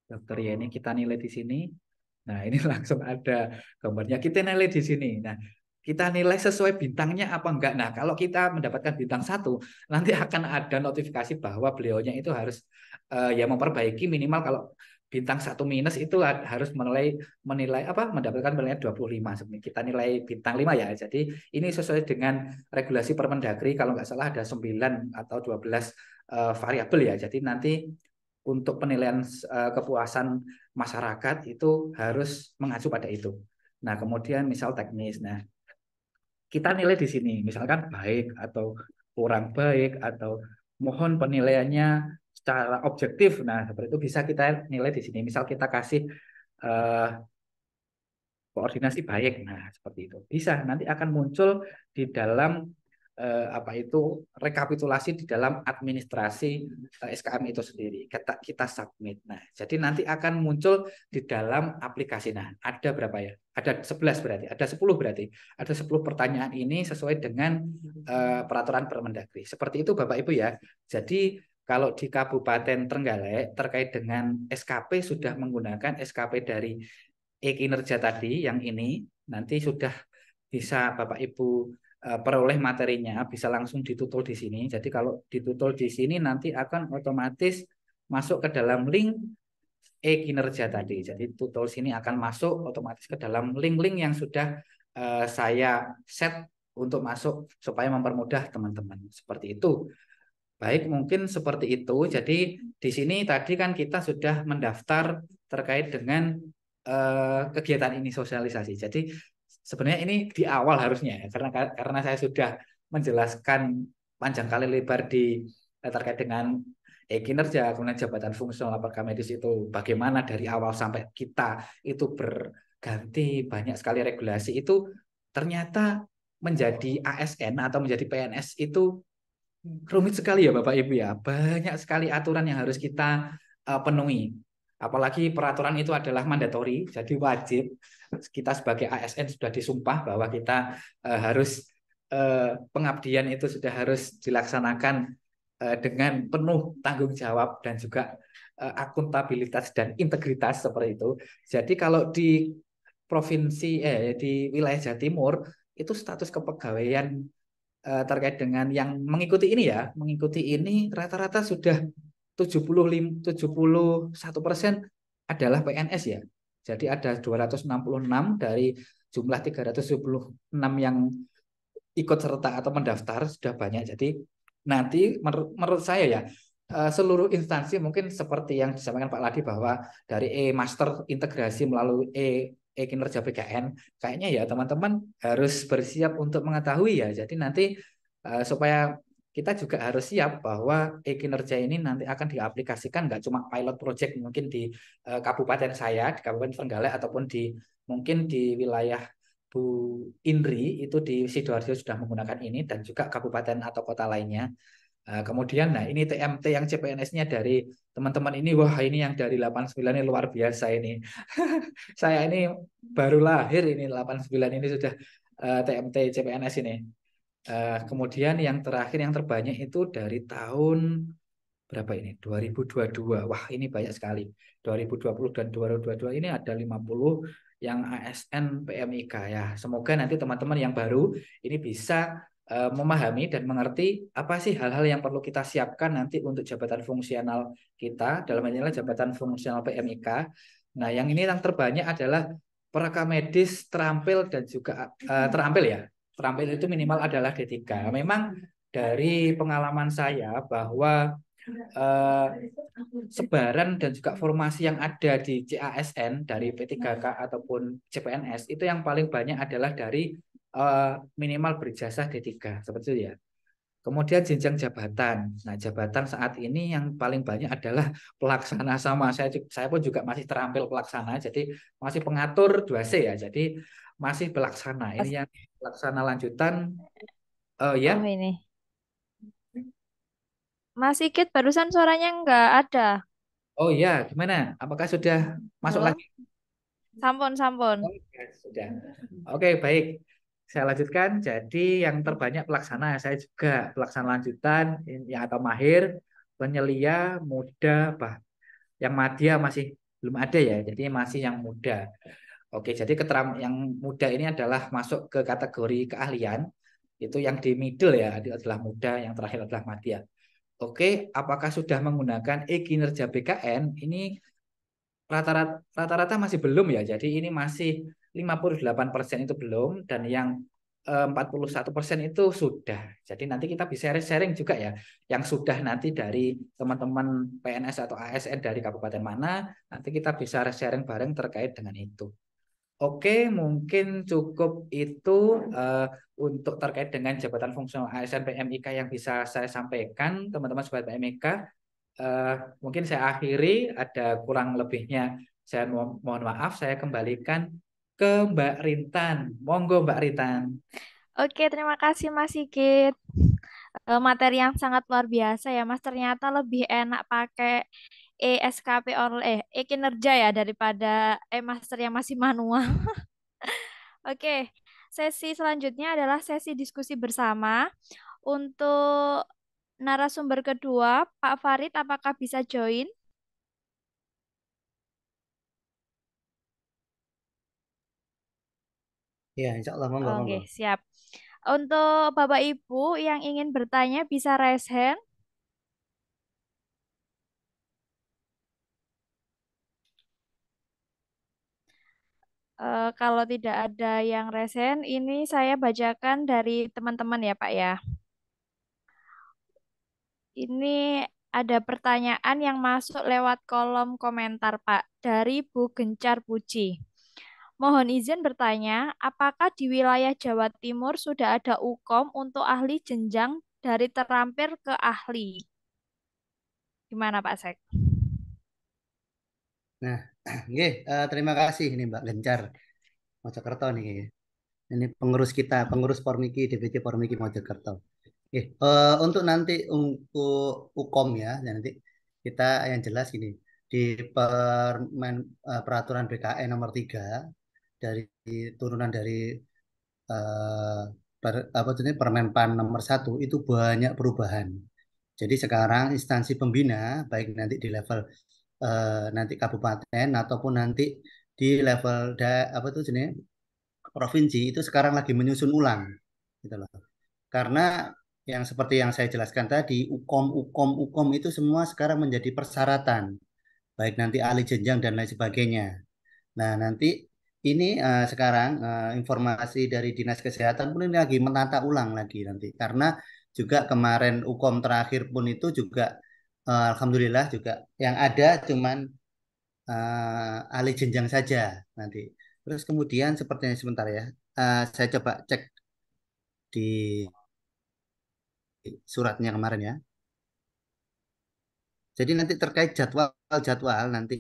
Dokter Yeni kita nilai di sini. Nah, ini langsung ada gambarnya. Kita nilai di sini. Nah, kita nilai sesuai bintangnya apa enggak. Nah, kalau kita mendapatkan bintang 1, nanti akan ada notifikasi bahwa beliaunya itu harus ya memperbaiki minimal kalau bintang 1 minus itu harus menilai apa mendapatkan penilaian 25. Kita nilai bintang 5 ya. Jadi ini sesuai dengan regulasi Permendagri kalau nggak salah ada 9 atau 12 variabel ya. Jadi nanti untuk penilaian kepuasan masyarakat itu harus mengacu pada itu. Nah, kemudian misal teknis. Nah, kita nilai di sini, misalkan baik atau kurang baik atau mohon penilaiannya secara objektif. Nah, seperti itu bisa kita nilai di sini. Misal kita kasih koordinasi baik. Nah, seperti itu. Bisa nanti akan muncul di dalam apa itu rekapitulasi di dalam administrasi SKM itu sendiri. Kita submit. Nah, jadi nanti akan muncul di dalam aplikasi. Nah, ada berapa ya? Ada 11 berarti, ada 10 berarti. Ada 10 pertanyaan ini sesuai dengan peraturan Permendagri. Seperti itu Bapak Ibu ya. Jadi kalau di Kabupaten Trenggalek terkait dengan SKP sudah menggunakan SKP dari e-kinerja tadi yang ini nanti sudah bisa Bapak Ibu peroleh materinya, bisa langsung ditutul di sini. Jadi kalau ditutul di sini nanti akan otomatis masuk ke dalam link e-kinerja tadi. Jadi tutul sini akan masuk otomatis ke dalam link-link yang sudah saya set untuk masuk supaya mempermudah teman-teman. Seperti itu. Baik, mungkin seperti itu. Jadi di sini tadi kan kita sudah mendaftar terkait dengan kegiatan ini sosialisasi. Jadi sebenarnya ini di awal harusnya ya, karena saya sudah menjelaskan panjang kali lebar di terkait dengan kinerja, kemudian jabatan fungsional apakah medis itu bagaimana dari awal sampai kita itu berganti banyak sekali regulasi itu ternyata menjadi ASN atau menjadi PNS itu rumit sekali ya Bapak Ibu ya. Banyak sekali aturan yang harus kita penuhi. Apalagi peraturan itu adalah mandatori, jadi wajib kita sebagai ASN sudah disumpah bahwa kita harus pengabdian itu sudah harus dilaksanakan dengan penuh tanggung jawab dan juga akuntabilitas dan integritas seperti itu. Jadi kalau di provinsi di wilayah Jawa Timur itu status kepegawaian terkait dengan yang mengikuti ini ya, mengikuti ini rata-rata sudah 71% adalah PNS ya. Jadi ada 266 dari jumlah 376 yang ikut serta atau mendaftar sudah banyak. Jadi nanti menurut saya ya seluruh instansi mungkin seperti yang disampaikan Pak Ladi bahwa dari e-master integrasi melalui kinerja BKN kayaknya ya teman-teman harus bersiap untuk mengetahui ya. Jadi nanti supaya kita juga harus siap bahwa e-kinerja ini nanti akan diaplikasikan nggak cuma pilot project mungkin di kabupaten saya, di Kabupaten Trenggalek ataupun di mungkin di wilayah Bu Indri itu di Sidoarjo sudah menggunakan ini dan juga kabupaten atau kota lainnya. Kemudian nah ini TMT yang CPNS-nya dari teman-teman ini wah ini yang dari 89 ini luar biasa ini. Saya ini baru lahir ini 89 ini sudah TMT CPNS ini. Kemudian yang terakhir yang terbanyak itu dari tahun berapa ini? 2022. Wah, ini banyak sekali. 2020 dan 2022 ini ada 50 yang ASN PMIK ya. Semoga nanti teman-teman yang baru ini bisa memahami dan mengerti apa sih hal-hal yang perlu kita siapkan nanti untuk jabatan fungsional kita dalam hal inilah jabatan fungsional PMIK. Nah, yang ini yang terbanyak adalah perekam medis terampil dan juga terampil ya. Terampil itu minimal adalah D3. Memang dari pengalaman saya bahwa eh, sebaran dan juga formasi yang ada di CASN dari P3K ataupun CPNS itu yang paling banyak adalah dari minimal berijazah D3 seperti itu ya. Kemudian jenjang jabatan. Nah, jabatan saat ini yang paling banyak adalah pelaksana sama saya pun juga masih terampil pelaksana jadi masih pengatur 2C ya. Jadi masih pelaksana. Ini yang pelaksana lanjutan Oh ya. ini. Mas Sigit barusan suaranya nggak ada. Oh ya, gimana? Apakah sudah masuk Halo? lagi? Sampun, sampun. Oh, ya, sudah. Oke, baik. Saya lanjutkan. Jadi yang terbanyak pelaksana, saya juga pelaksana lanjutan yang atau mahir, penyelia, muda, yang madya masih belum ada ya. Jadi masih yang muda. Oke, jadi yang muda ini adalah masuk ke kategori keahlian. Itu yang di middle ya, itu adalah muda, yang terakhir adalah madya. Oke, apakah sudah menggunakan e-kinerja BKN? Ini rata-rata masih belum ya. Jadi ini masih 58% itu belum dan yang 41% itu sudah. Jadi nanti kita bisa sharing juga ya. Yang sudah nanti dari teman-teman PNS atau ASN dari kabupaten mana, nanti kita bisa sharing bareng terkait dengan itu. Oke, mungkin cukup itu eh, untuk terkait dengan jabatan fungsional ASN PMIK yang bisa saya sampaikan, teman-teman sobat PMIK. Eh, Mungkin saya akhiri, ada kurang lebihnya saya mohon maaf, saya kembalikan ke Mbak Rintan. Monggo Mbak Rintan. Oke, terima kasih Mas Sigit. Materi yang sangat luar biasa ya Mas. Ternyata lebih enak pakai ESKP kinerja ya daripada master yang masih manual. Oke, sesi selanjutnya adalah sesi diskusi bersama. Untuk narasumber kedua, Pak Farid, apakah bisa join? Ya, insya Allah, monggo, Oke, monggo. siap. Untuk Bapak Ibu yang ingin bertanya bisa raise hand. Kalau tidak ada yang raise hand, ini saya bacakan dari teman-teman ya Pak ya. Ini ada pertanyaan yang masuk lewat kolom komentar Pak dari Bu Gencar Puji. Mohon izin bertanya, apakah di wilayah Jawa Timur sudah ada UKOM untuk ahli jenjang dari terampil ke ahli? Gimana Pak Sek? Nah, nggih, terima kasih ini Mbak Gencar Mojokerto nih. Ini pengurus kita, pengurus Pormiki, DPC Pormiki Mojokerto. Oke, untuk nanti untuk UKOM ya, nanti kita yang jelas ini di peraturan BKN nomor 3 dari turunan dari apa itu Permenpan nomor 1 itu banyak perubahan. Jadi sekarang instansi pembina baik nanti di level nanti kabupaten ataupun nanti di level apa itu jenis provinsi itu sekarang lagi menyusun ulang gitu loh. Karena yang seperti yang saya jelaskan tadi, UKOM itu semua sekarang menjadi persyaratan, baik nanti alih jenjang dan lain sebagainya. Nah, nanti ini sekarang informasi dari Dinas Kesehatan pun ini lagi menata ulang lagi nanti, karena juga kemarin UKOM terakhir pun itu juga Alhamdulillah juga yang ada cuman alih jenjang saja nanti. Terus kemudian sepertinya sebentar ya, saya coba cek di suratnya kemarin ya. Jadi nanti terkait jadwal nanti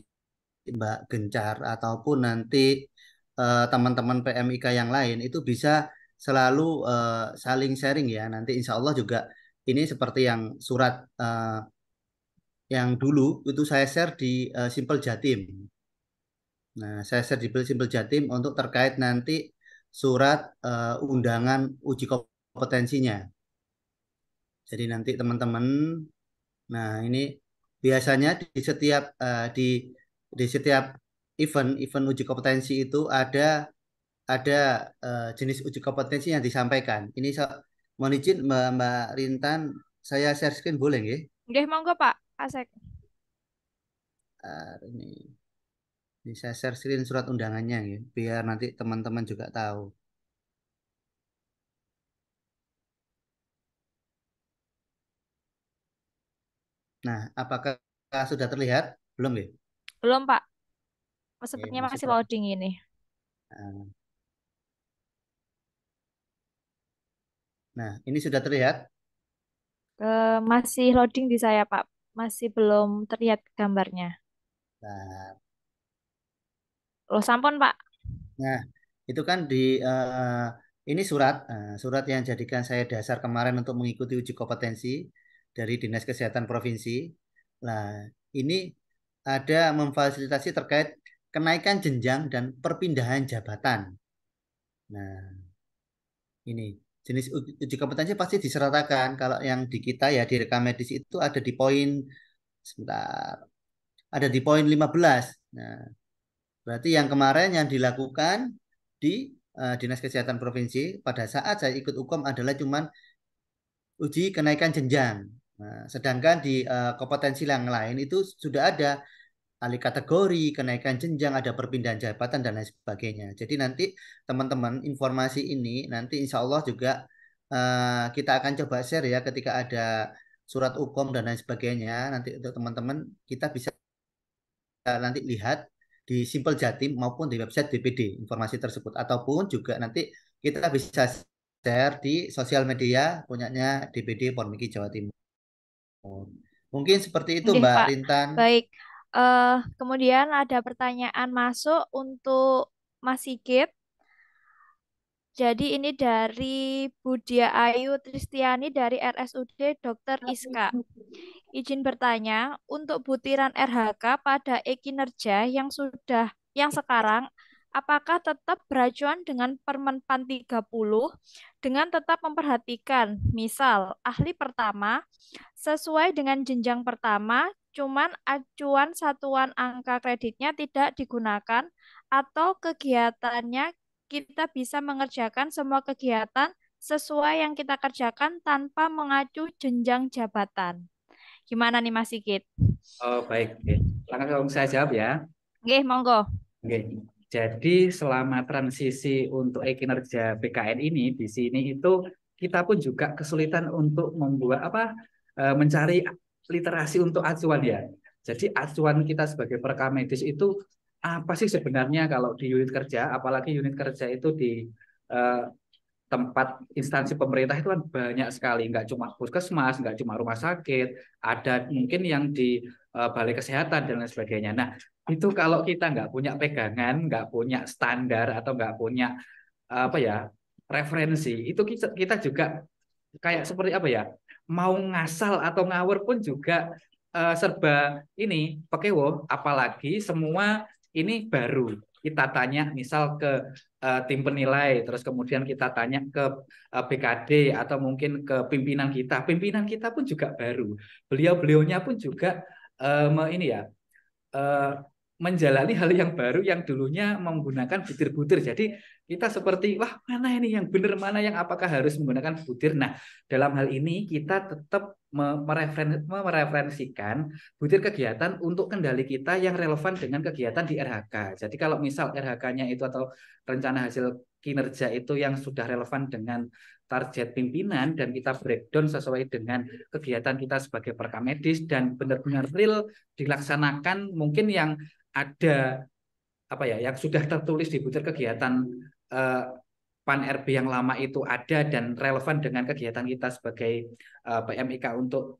Mbak Gencar ataupun nanti teman-teman PMIK yang lain itu bisa selalu saling sharing ya. Nanti insya Allah juga ini seperti yang surat yang dulu itu saya share di Simpel Jatim. Nah, saya share di Simpel Jatim untuk terkait nanti surat undangan uji kompetensinya. Jadi nanti teman-teman, nah ini biasanya di setiap event uji kompetensi itu ada jenis uji kompetensi yang disampaikan. Ini mohon izin Mbak Rintan, saya share screen boleh nggih? Oke, monggo Pak Asek. Ini saya share screen surat undangannya ya, biar nanti teman-teman juga tahu. Nah, apakah sudah terlihat? Belum ya? Belum Pak, Oke, sepertinya masih masih loading ini. nah, ini sudah terlihat. Masih loading di saya Pak, masih belum terlihat gambarnya. Nah, Loh, sampun Pak. Nah, itu kan di ini surat yang jadikan saya dasar kemarin untuk mengikuti uji kompetensi dari Dinas Kesehatan Provinsi. Nah, ini ada memfasilitasi terkait kenaikan jenjang dan perpindahan jabatan. Nah, ini jenis uji kompetensi pasti disertakan. Kalau yang di kita ya di rekam medis itu ada di poin sebentar, ada di poin 15. Nah, berarti yang kemarin yang dilakukan di Dinas Kesehatan Provinsi pada saat saya ikut UKOM adalah cuman uji kenaikan jenjang. Nah, sedangkan di kompetensi yang lain itu sudah ada alih kategori, kenaikan jenjang, ada perpindahan jabatan dan lain sebagainya. Jadi nanti teman-teman informasi ini nanti insya Allah juga kita akan coba share ya ketika ada surat UKOM dan lain sebagainya. Nanti untuk teman-teman kita bisa nanti lihat di Simpel Jatim maupun di website DPD informasi tersebut ataupun juga nanti kita bisa share di sosial media punyanya DPD Pormiki Jawa Timur. Mungkin seperti itu Oke Mbak Pak, Rintan. baik. Kemudian ada pertanyaan masuk untuk Mas Sigit. Jadi ini dari Budia Ayu Tristiani dari RSUD Dr. Iska. Izin bertanya, untuk butiran RHK pada e-kinerja yang sekarang, apakah tetap beracuan dengan Permenpan 30 dengan tetap memperhatikan, misal ahli pertama sesuai dengan jenjang pertama, cuman acuan satuan angka kreditnya tidak digunakan atau kegiatannya kita bisa mengerjakan semua kegiatan sesuai yang kita kerjakan tanpa mengacu jenjang jabatan. Gimana nih Mas Sigit? Oh, baik. Oke. Langsung saya jawab ya. Oke, monggo. Oke. Jadi selama transisi untuk e-kinerja BKN ini di sini itu kita pun juga kesulitan untuk membuat mencari literasi untuk acuan ya. Jadi acuan kita sebagai perekam medis itu apa sih sebenarnya kalau di unit kerja, apalagi unit kerja itu di eh, tempat instansi pemerintah itu kan banyak sekali, nggak cuma puskesmas, nggak cuma rumah sakit, ada mungkin yang di balai kesehatan dan lain sebagainya. Nah, itu kalau kita nggak punya pegangan, nggak punya standar atau nggak punya apa ya referensi, itu kita juga kayak seperti apa ya, mau ngasal atau ngawur pun juga serba ini pekewo, apalagi semua ini baru. Kita tanya misal ke tim penilai, terus kemudian kita tanya ke BKD atau mungkin ke pimpinan kita pun juga baru, beliau-beliaunya pun juga ini ya eh, menjalani hal yang baru yang dulunya menggunakan butir-butir. Jadi kita seperti, wah mana ini yang benar, mana yang apakah harus menggunakan butir. Nah, dalam hal ini kita tetap mereferensikan butir kegiatan untuk kendali kita yang relevan dengan kegiatan di RHK. Jadi kalau misal RHK-nya itu atau rencana hasil kinerja itu yang sudah relevan dengan target pimpinan dan kita breakdown sesuai dengan kegiatan kita sebagai perekam medis dan benar-benar real dilaksanakan, mungkin yang ada apa ya yang sudah tertulis di butir kegiatan eh, PAN RB yang lama itu ada dan relevan dengan kegiatan kita sebagai PMIK untuk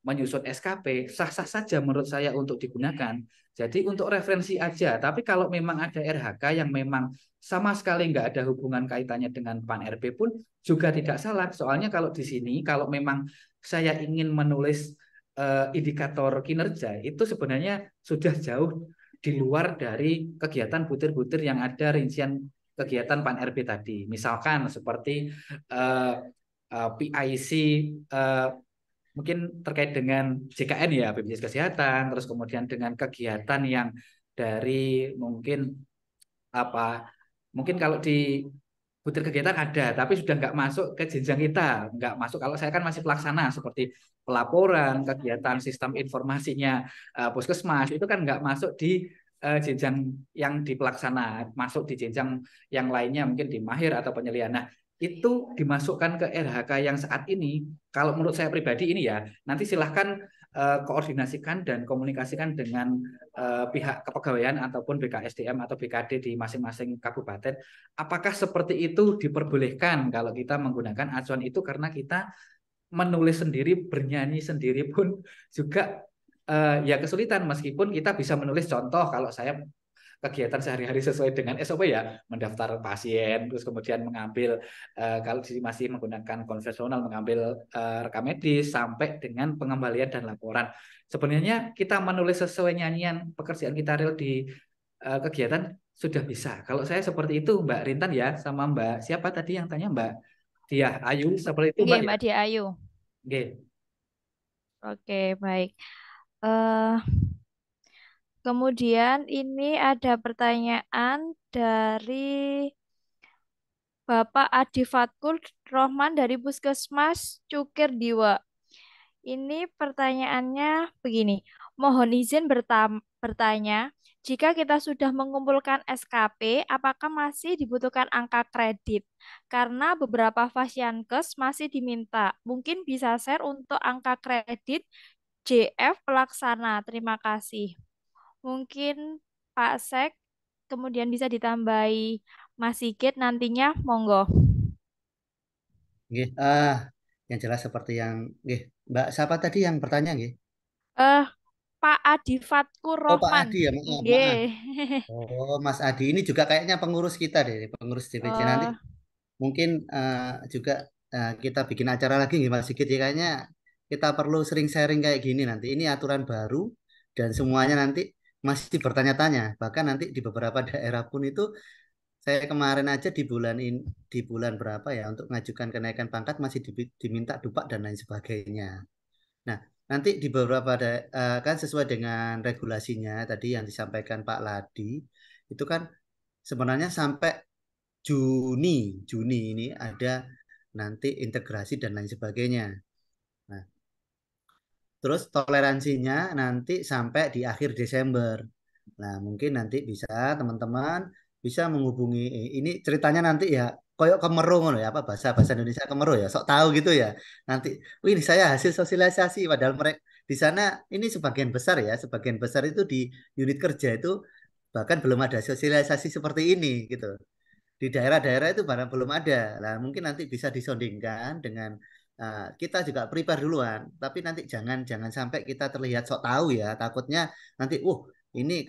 menyusun SKP, sah-sah saja menurut saya untuk digunakan. Jadi untuk referensi aja, tapi kalau memang ada RHK yang memang sama sekali nggak ada hubungan kaitannya dengan PAN RB pun juga tidak salah. Soalnya kalau di sini, kalau memang saya ingin menulis indikator kinerja, itu sebenarnya sudah jauh di luar dari kegiatan butir-butir yang ada rincian kegiatan PAN RB tadi. Misalkan seperti PIC mungkin terkait dengan JKN ya, BPJS Kesehatan, terus kemudian dengan kegiatan yang dari mungkin apa mungkin kalau di butir kegiatan ada tapi sudah nggak masuk ke jenjang kita, nggak masuk. Kalau saya kan masih pelaksana seperti pelaporan kegiatan sistem informasinya puskesmas itu kan nggak masuk di jenjang yang di pelaksana, masuk di jenjang yang lainnya mungkin di mahir atau penyelian. Nah, itu dimasukkan ke RHK yang saat ini. Kalau menurut saya pribadi ini ya, nanti silahkan koordinasikan dan komunikasikan dengan pihak kepegawaian ataupun BKSDM atau BKD di masing-masing kabupaten. Apakah seperti itu diperbolehkan kalau kita menggunakan acuan itu, karena kita menulis sendiri, bernyanyi sendiri pun juga ya kesulitan, meskipun kita bisa menulis contoh kalau saya kegiatan sehari-hari sesuai dengan SOP ya, mendaftar pasien, terus kemudian mengambil kalau masih menggunakan konvensional mengambil rekam medis sampai dengan pengembalian dan laporan. Sebenarnya kita menulis sesuai nyanyian pekerjaan kita real di kegiatan sudah bisa. Kalau saya seperti itu Mbak Rintan ya, sama Mbak siapa tadi yang tanya, Mbak Diah Ayu, seperti itu Oke, Mbak ya. Mbak Dia Ayu. Oke. Oke, baik. Eh, Kemudian ini ada pertanyaan dari Bapak Adi Fatkul Rohman dari Puskesmas Cukir Diwa. Ini pertanyaannya begini. Mohon izin bertanya, jika kita sudah mengumpulkan SKP, apakah masih dibutuhkan angka kredit? Karena beberapa Fasiankes masih diminta. Mungkin bisa share untuk angka kredit JF pelaksana. Terima kasih. Mungkin Pak Sek, kemudian bisa ditambahi Mas Sigit nantinya, monggo. Nggih, yang jelas seperti yang nggih, Mbak siapa tadi yang bertanya nggih? Eh, Pak Adi Fatkur Oh, Pak Rohman. Adi ya, maaf, maaf. Nggih. Oh, Mas Adi ini juga kayaknya pengurus kita deh, pengurus DPC nanti. Eh, mungkin juga kita bikin acara lagi nih Mas Sigit ya, kayaknya kita perlu sering sharing kayak gini nanti. Ini aturan baru dan semuanya nanti masih bertanya-tanya. Bahkan nanti di beberapa daerah pun itu saya kemarin aja di bulan berapa ya untuk mengajukan kenaikan pangkat masih diminta dupak dan lain sebagainya. Nah, nanti di beberapa kan sesuai dengan regulasinya tadi yang disampaikan Pak Ladi, itu kan sebenarnya sampai Juni, Juni ini ada nanti integrasi dan lain sebagainya. Nah, terus toleransinya nanti sampai di akhir Desember. Nah, mungkin nanti bisa teman-teman bisa menghubungi ini ceritanya nanti ya koyok kemeru ngono ya apa bahasa bahasa Indonesia kemeru ya sok tahu gitu ya. Nanti wih ini saya hasil sosialisasi padahal mereka di sana ini sebagian besar itu di unit kerja itu bahkan belum ada sosialisasi seperti ini gitu. Di daerah-daerah itu barang belum ada. Lah mungkin nanti bisa disondingkan dengan kita juga prepare duluan, tapi nanti jangan jangan sampai kita terlihat sok tahu ya. Takutnya nanti, ini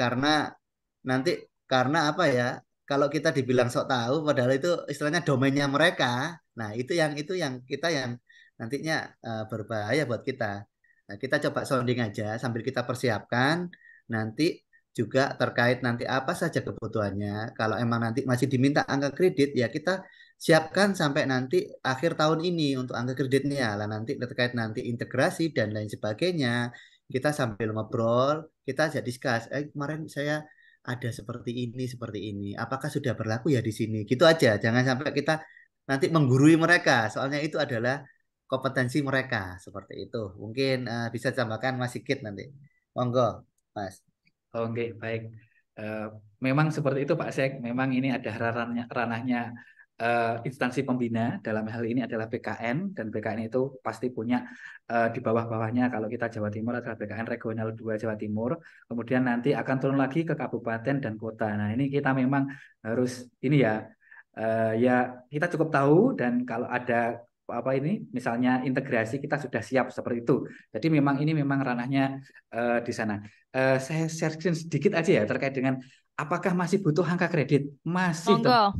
nanti karena apa ya? Kalau kita dibilang sok tahu, padahal itu istilahnya domainnya mereka. Nah itu yang kita yang nantinya berbahaya buat kita. Nah kita coba sounding aja sambil kita persiapkan. Nanti juga terkait nanti apa saja kebutuhannya. Kalau emang nanti masih diminta angka kredit, ya kita siapkan sampai nanti akhir tahun ini untuk angka kreditnya. Lah nanti terkait nanti integrasi dan lain sebagainya, kita sambil ngobrol, kita jadi discuss. Kemarin saya ada seperti ini. Apakah sudah berlaku ya di sini? Gitu aja. Jangan sampai kita nanti menggurui mereka. Soalnya itu adalah kompetensi mereka seperti itu. Mungkin bisa tambahkan Mas Sigit nanti. Monggo, Mas. Oke, baik. Eh, Memang seperti itu Pak Sek. Memang ini ada ranahnya instansi pembina. Dalam hal ini adalah BKN dan BKN itu pasti punya di bawah-bawahnya. Kalau kita Jawa Timur adalah BKN Regional 2 Jawa Timur. Kemudian nanti akan turun lagi ke kabupaten dan kota. Nah, ini kita memang harus ini ya. Ya kita cukup tahu dan kalau ada apa ini misalnya integrasi kita sudah siap seperti itu. Jadi memang ini memang ranahnya di sana. Saya share screen sedikit aja ya terkait dengan apakah masih butuh angka kredit? Masih, Monggo.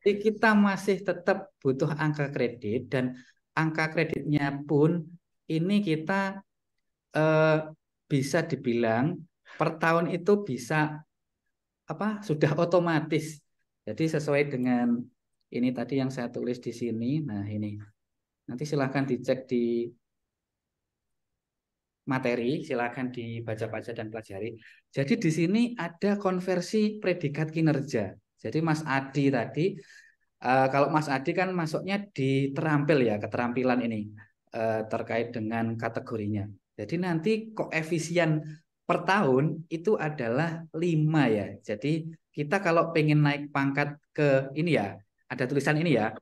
jadi kita masih tetap butuh angka kredit dan angka kreditnya pun ini kita eh, bisa dibilang per tahun itu bisa apa sudah otomatis. Jadi sesuai dengan ini tadi yang saya tulis di sini. Nah, ini nanti silahkan dicek di materi, silakan dibaca-baca dan pelajari. Jadi di sini ada konversi predikat kinerja. Jadi Mas Adi tadi, kalau Mas Adi kan masuknya di terampil ya, keterampilan ini terkait dengan kategorinya. Jadi nanti koefisien per tahun itu adalah 5 ya. Jadi kita kalau pengen naik pangkat ke ini ya, ada tulisan ini ya,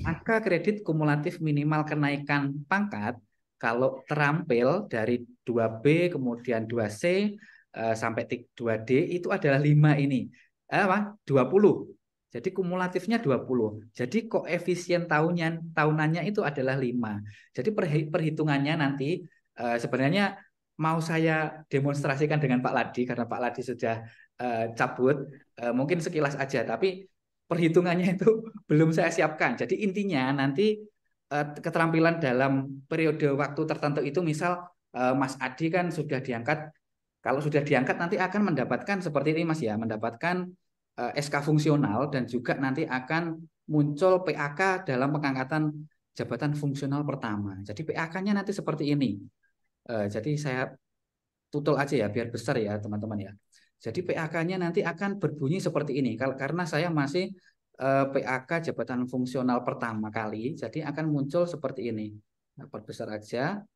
angka kredit kumulatif minimal kenaikan pangkat kalau terampil dari 2B kemudian 2C sampai 2D itu adalah 5 ini. Apa? 20. Jadi kumulatifnya 20. Jadi koefisien tahunannya itu adalah 5. Jadi perhitungannya nanti sebenarnya mau saya demonstrasikan dengan Pak Ladi karena Pak Ladi sudah cabut mungkin sekilas aja tapi perhitungannya itu belum saya siapkan. Jadi intinya nanti keterampilan dalam periode waktu tertentu itu misal Mas Adi kan sudah diangkat, kalau sudah diangkat nanti akan mendapatkan seperti ini Mas ya, mendapatkan SK fungsional dan juga nanti akan muncul PAK dalam pengangkatan jabatan fungsional pertama. Jadi PAK-nya nanti seperti ini. Jadi saya tutul aja ya biar besar ya teman-teman ya. Jadi PAK-nya nanti akan berbunyi seperti ini. Karena saya masih PAK jabatan fungsional pertama kali, jadi akan muncul seperti ini. Nah, perbesar aja.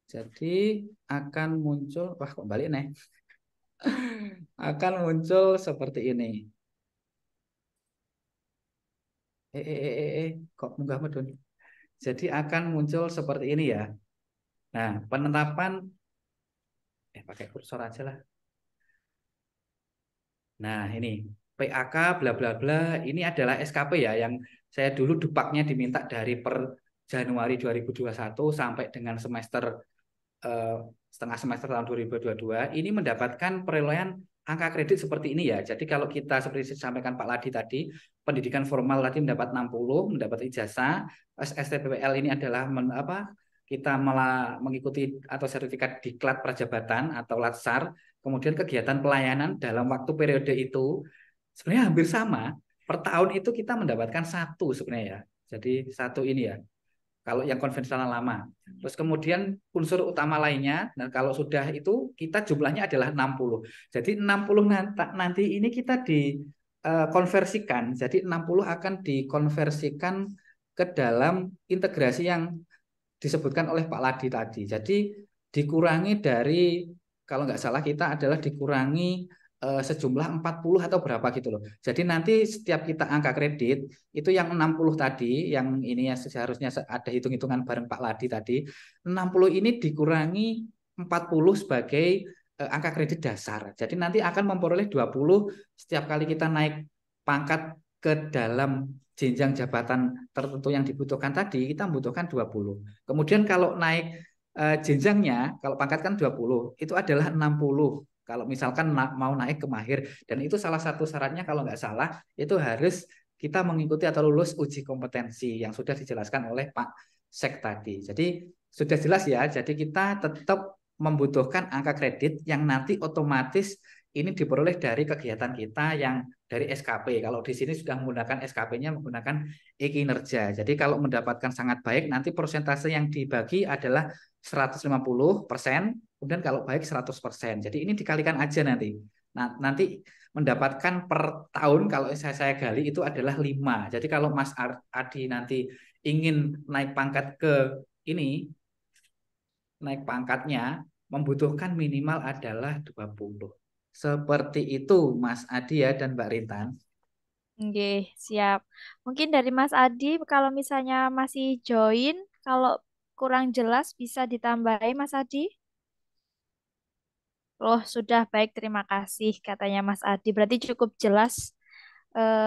Jadi akan muncul, wah kok balik nih. Akan muncul seperti ini. Kok munggah medun. Jadi akan muncul seperti ini ya. Nah, penetapan pakai kursor aja lah. Nah, ini PAK bla bla bla ini adalah SKP ya yang saya dulu dupaknya diminta dari per Januari 2021 sampai dengan semester setengah semester tahun 2022 ini mendapatkan perolehan angka kredit seperti ini ya. Jadi kalau kita seperti disampaikan Pak Ladi tadi, pendidikan formal tadi mendapat 60, mendapat ijazah, STPPL ini adalah kita malah mengikuti atau sertifikat diklat prajabatan atau latsar, kemudian kegiatan pelayanan dalam waktu periode itu sebenarnya hampir sama. Per tahun itu kita mendapatkan satu sebenarnya ya. Jadi satu ini ya. Kalau yang konvensional lama. Terus kemudian unsur utama lainnya, nah kalau sudah itu kita jumlahnya adalah 60. Jadi 60 nanti ini kita dikonversikan. Jadi 60 akan dikonversikan ke dalam integrasi yang disebutkan oleh Pak Ladi tadi. Jadi dikurangi dari, kalau nggak salah kita adalah dikurangi sejumlah 40 atau berapa gitu loh. Jadi nanti setiap kita angka kredit itu yang 60 tadi, yang ini ya seharusnya ada hitung-hitungan bareng Pak Ladi tadi, 60 ini dikurangi 40 sebagai angka kredit dasar. Jadi nanti akan memperoleh 20 setiap kali kita naik pangkat ke dalam jenjang jabatan tertentu yang dibutuhkan tadi, kita membutuhkan 20. Kemudian kalau naik jenjangnya, kalau pangkat kan 20, itu adalah 60. Kalau misalkan mau naik ke mahir, dan itu salah satu syaratnya kalau nggak salah, itu harus kita mengikuti atau lulus uji kompetensi yang sudah dijelaskan oleh Pak Sek tadi. Jadi sudah jelas ya, jadi kita tetap membutuhkan angka kredit yang nanti otomatis ini diperoleh dari kegiatan kita yang dari SKP. Kalau di sini sudah menggunakan SKP-nya menggunakan e-kinerja. Jadi kalau mendapatkan sangat baik, nanti persentase yang dibagi adalah 150%, kemudian kalau baik 100%. Jadi ini dikalikan aja nanti. Nah, nanti mendapatkan per tahun kalau saya gali itu adalah 5. Jadi kalau Mas Adi nanti ingin naik pangkat ke ini, naik pangkatnya membutuhkan minimal adalah 20. Seperti itu Mas Adi ya dan Mbak Rintan. Oke, siap. Mungkin dari Mas Adi, kalau misalnya masih join, kalau kurang jelas bisa ditambahin Mas Adi. Loh, sudah baik, terima kasih katanya Mas Adi. Berarti cukup jelas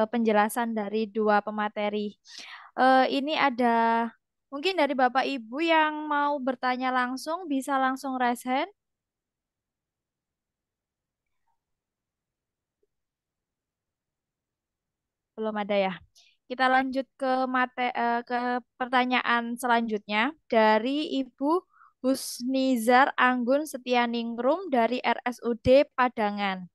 penjelasan dari dua pemateri. Ini ada mungkin dari Bapak Ibu yang mau bertanya langsung, bisa langsung raise hand. Belum ada ya. Kita lanjut ke pertanyaan selanjutnya dari Ibu Husnizar Anggun Setianingrum dari RSUD Padangan.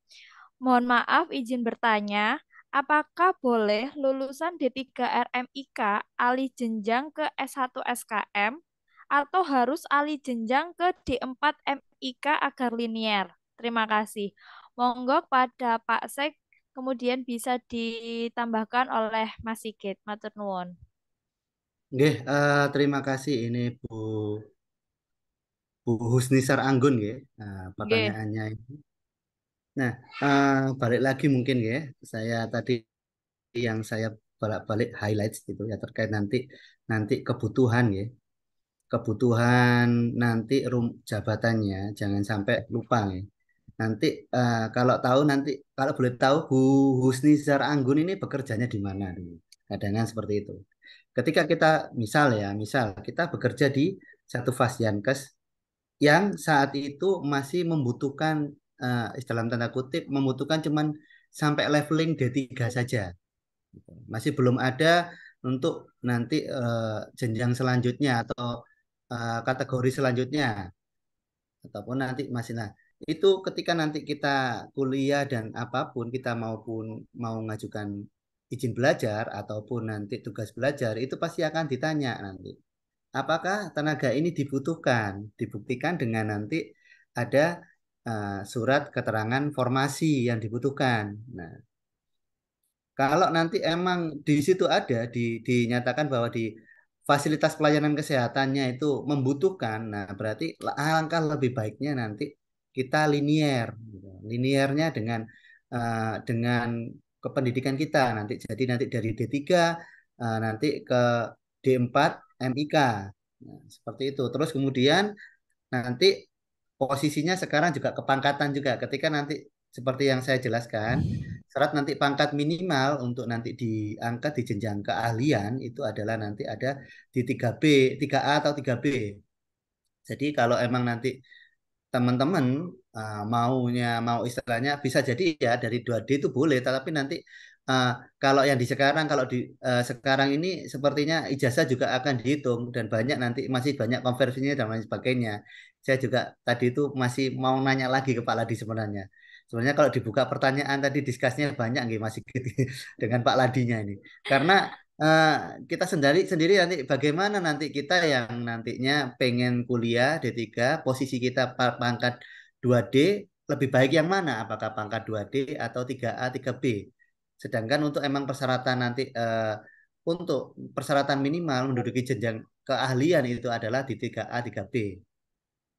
Mohon maaf izin bertanya, apakah boleh lulusan D3 RMIK alih jenjang ke S1 SKM atau harus alih jenjang ke D4 MIK agar linier? Terima kasih. Monggo pada Pak Sek kemudian bisa ditambahkan oleh Mas Sigit. Matur nuwun. Nggih, terima kasih ini Bu Husnisar Anggun ya, Oke. pertanyaannya ini. Nah, balik lagi mungkin ya, saya tadi yang saya balik highlights gitu ya terkait nanti nanti kebutuhan ya, kebutuhan nanti jabatannya jangan sampai lupa ya. Nanti kalau tahu nanti kalau boleh tahu Bu Husnizar Anggun ini bekerjanya di mana dulu. Kadang seperti itu. Ketika kita misal kita bekerja di satu Fasyankes yang saat itu masih membutuhkan dalam tanda kutip membutuhkan cuman sampai leveling D3 saja. Masih belum ada untuk nanti jenjang selanjutnya atau kategori selanjutnya ataupun nanti masih nah itu ketika nanti kita kuliah dan apapun kita maupun mau mengajukan izin belajar ataupun nanti tugas belajar itu pasti akan ditanya nanti apakah tenaga ini dibutuhkan dibuktikan dengan nanti ada surat keterangan formasi yang dibutuhkan. Nah, kalau nanti emang di situ ada dinyatakan bahwa di fasilitas pelayanan kesehatannya itu membutuhkan, nah berarti alangkah lebih baiknya nanti kita linier, gitu. Liniernya dengan kependidikan kita nanti. Jadi nanti dari D3 nanti ke D4 MIK. Nah, seperti itu. Terus kemudian nanti posisinya sekarang juga kepangkatan juga. Ketika nanti seperti yang saya jelaskan, syarat nanti pangkat minimal untuk nanti diangkat di jenjang keahlian itu adalah nanti ada di 3B, 3A atau 3B. Jadi kalau emang nanti teman-teman mau istilahnya bisa jadi ya dari 2D itu boleh, tapi nanti uh, kalau yang di sekarang kalau di sekarang ini sepertinya ijazah juga akan dihitung dan banyak nanti masih banyak konversinya dan lain sebagainya. Saya juga tadi itu masih mau nanya lagi ke Pak Ladi sebenarnya. Sebenarnya kalau dibuka pertanyaan tadi diskusinya banyak nggih Mas Sigit dengan Pak Ladinya ini. Karena eh, kita sendiri sendiri nanti bagaimana nanti kita yang nantinya pengen kuliah D3 posisi kita pangkat 2D lebih baik yang mana? Apakah pangkat 2D atau 3A 3B? Sedangkan untuk emang persyaratan nanti untuk persyaratan minimal menduduki jenjang keahlian itu adalah di 3A 3B.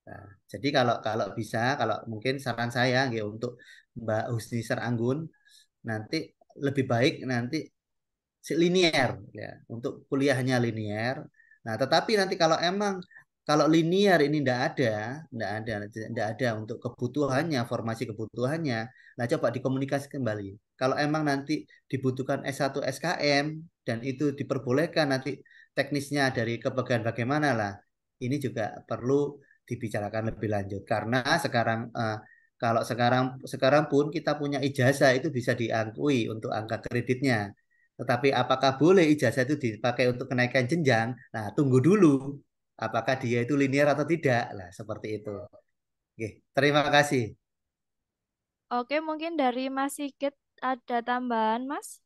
Nah, jadi kalau kalau bisa, kalau mungkin saran saya ya untuk Mbak Husni Saranggun nanti lebih baik nanti linear ya untuk kuliahnya linear. Nah, tetapi nanti kalau emang kalau linear ini tidak ada untuk kebutuhannya, formasi kebutuhannya. Nah, coba dikomunikasi kembali. Kalau emang nanti dibutuhkan S1 SKM dan itu diperbolehkan nanti teknisnya dari kepegangan bagaimana lah. Ini juga perlu dibicarakan lebih lanjut karena sekarang kalau sekarang pun kita punya ijazah itu bisa diakui untuk angka kreditnya. Tetapi apakah boleh ijazah itu dipakai untuk kenaikan jenjang? Nah, tunggu dulu. Apakah dia itu linear atau tidak? Nah, seperti itu. Oke, terima kasih. Oke, mungkin dari Mas Sigit ada tambahan, Mas?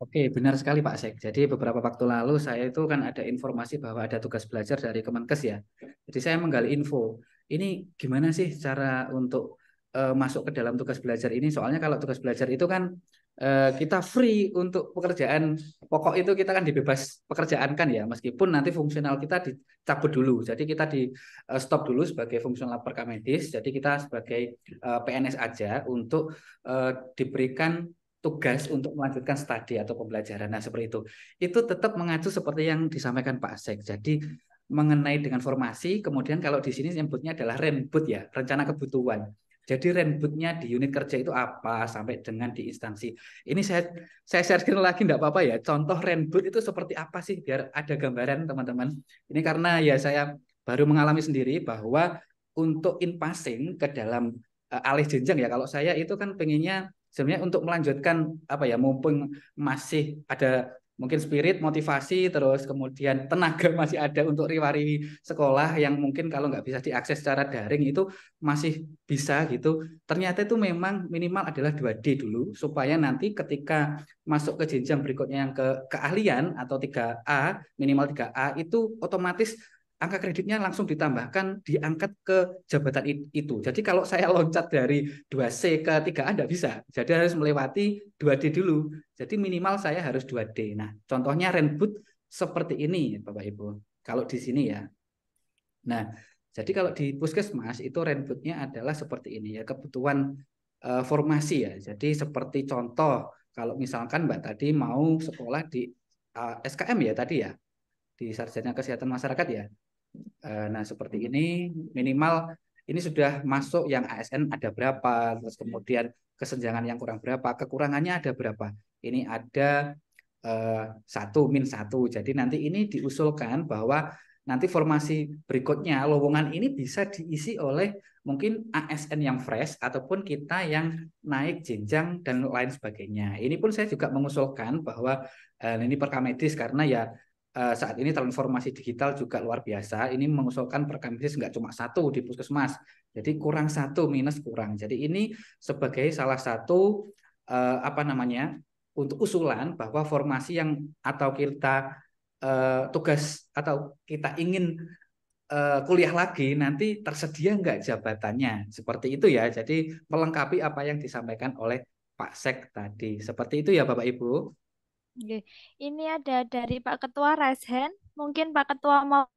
Oke, benar sekali Pak Sek. Jadi beberapa waktu lalu saya itu kan ada informasi bahwa ada tugas belajar dari Kemenkes ya. Jadi saya menggali info. Ini gimana sih cara untuk masuk ke dalam tugas belajar ini? Soalnya kalau tugas belajar itu kan kita free untuk pekerjaan pokok itu kita kan dibebas pekerjaan kan ya. Meskipun nanti fungsional kita dicabut dulu. Jadi kita di stop dulu sebagai fungsional perkamedis. Jadi kita sebagai PNS aja untuk diberikan tugas untuk melanjutkan studi atau pembelajaran. Nah, seperti itu. Itu tetap mengacu seperti yang disampaikan Pak Asek. Jadi mengenai dengan formasi, kemudian kalau di sini nyebutnya adalah renbud ya, rencana kebutuhan. Jadi renbudnya di unit kerja itu apa sampai dengan di instansi. Ini saya share lagi enggak apa-apa ya. Contoh renbud itu seperti apa sih biar ada gambaran teman-teman. Ini karena ya saya baru mengalami sendiri bahwa untuk in passing ke dalam alih jenjang ya kalau saya itu kan pengennya sebenarnya untuk melanjutkan apa ya mumpung masih ada mungkin spirit motivasi terus kemudian tenaga masih ada untuk riwari sekolah yang mungkin kalau nggak bisa diakses secara daring itu masih bisa gitu ternyata itu memang minimal adalah 2D dulu supaya nanti ketika masuk ke jenjang berikutnya yang ke keahlian atau 3A minimal 3A itu otomatis angka kreditnya langsung ditambahkan diangkat ke jabatan itu. Jadi kalau saya loncat dari 2C ke 3A tidak bisa. Jadi harus melewati 2D dulu. Jadi minimal saya harus 2D. Nah, contohnya renbud seperti ini Bapak Ibu. Kalau di sini ya. Nah, jadi kalau di puskesmas itu renbudnya adalah seperti ini ya, kebutuhan formasi ya. Jadi seperti contoh kalau misalkan Mbak tadi mau sekolah di SKM ya tadi ya, di Sarjana Kesehatan Masyarakat ya. Nah, seperti ini minimal ini sudah masuk yang ASN ada berapa, terus kemudian kesenjangan yang kurang berapa, kekurangannya ada berapa. Ini ada 1-1. Jadi nanti ini diusulkan bahwa nanti formasi berikutnya lowongan ini bisa diisi oleh mungkin ASN yang fresh ataupun kita yang naik jenjang dan lain sebagainya. Ini pun saya juga mengusulkan bahwa ini perkamedis karena ya saat ini transformasi digital juga luar biasa. Ini mengusulkan perkamedis nggak cuma 1 di puskesmas. Jadi kurang 1 minus kurang. Jadi ini sebagai salah satu apa namanya untuk usulan bahwa formasi yang atau kita tugas atau kita ingin kuliah lagi nanti tersedia nggak jabatannya seperti itu ya. Jadi melengkapi apa yang disampaikan oleh Pak Sek tadi. Seperti itu ya Bapak Ibu. Oke. Ini ada dari Pak Ketua raise hand. Mungkin Pak Ketua mau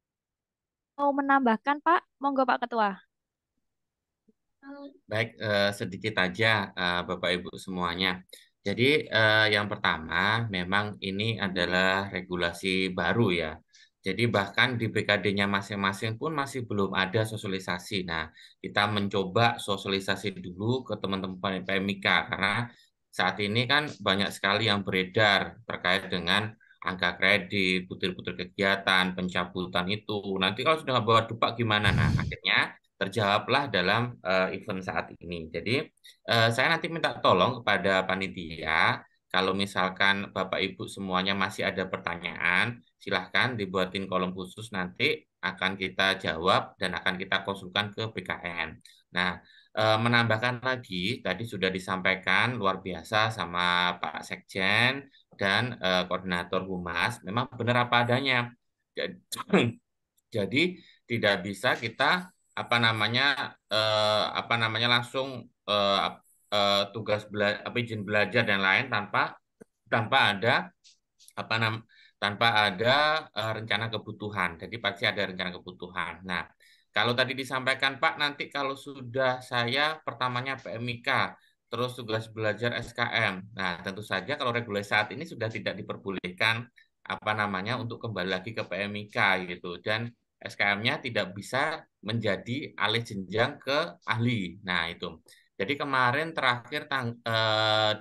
menambahkan, Pak. Monggo Pak Ketua. Baik, sedikit aja Bapak Ibu semuanya. Jadi yang pertama memang ini adalah regulasi baru ya. Jadi bahkan di BKD-nya masing-masing pun masih belum ada sosialisasi. Nah, kita mencoba sosialisasi dulu ke teman-teman PMIK karena saat ini kan banyak sekali yang beredar terkait dengan angka kredit, butir-butir kegiatan, pencabutan itu. Nanti kalau sudah bawa dupak gimana? Nah, akhirnya terjawablah dalam event saat ini. Jadi saya nanti minta tolong kepada panitia, kalau misalkan Bapak Ibu semuanya masih ada pertanyaan, silahkan dibuatin kolom khusus, nanti akan kita jawab dan akan kita konsulkan ke BKN. Nah, menambahkan lagi, tadi sudah disampaikan luar biasa sama Pak Sekjen dan Koordinator Humas, memang benar apa adanya. Jadi tidak bisa kita apa namanya langsung tugas izin belajar dan lain tanpa ada apa nam tanpa ada rencana kebutuhan. Jadi pasti ada rencana kebutuhan. Nah, kalau tadi disampaikan Pak, nanti kalau sudah saya pertamanya PMIK, terus tugas belajar SKM. Nah, tentu saja kalau regulasi saat ini sudah tidak diperbolehkan untuk kembali lagi ke PMIK gitu, dan SKM-nya tidak bisa menjadi alih jenjang ke ahli. Nah, itu. Jadi kemarin terakhir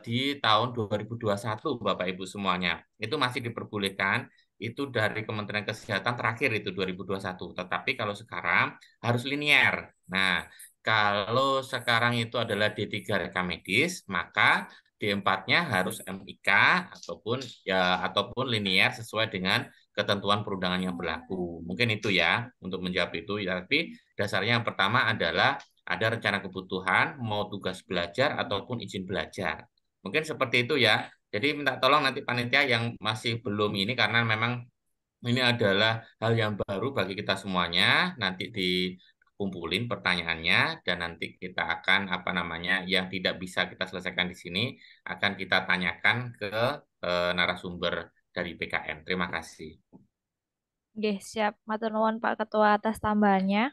di tahun 2021 Bapak Ibu semuanya, itu masih diperbolehkan, itu dari Kementerian Kesehatan terakhir itu 2021. Tetapi kalau sekarang harus linear. Nah, kalau sekarang itu adalah D3 reka medis, maka D4-nya harus MIK ataupun linear sesuai dengan ketentuan perundangan yang berlaku. Mungkin itu ya untuk menjawab itu. Tapi dasarnya yang pertama adalah ada rencana kebutuhan, mau tugas belajar ataupun izin belajar. Mungkin seperti itu ya. Jadi minta tolong nanti panitia yang masih belum ini, karena memang ini adalah hal yang baru bagi kita semuanya. Nanti dikumpulin pertanyaannya dan nanti kita akan yang tidak bisa kita selesaikan di sini akan kita tanyakan ke narasumber dari BKN. Terima kasih. Oke, siap. Matur nuwun Pak Ketua atas tambahannya.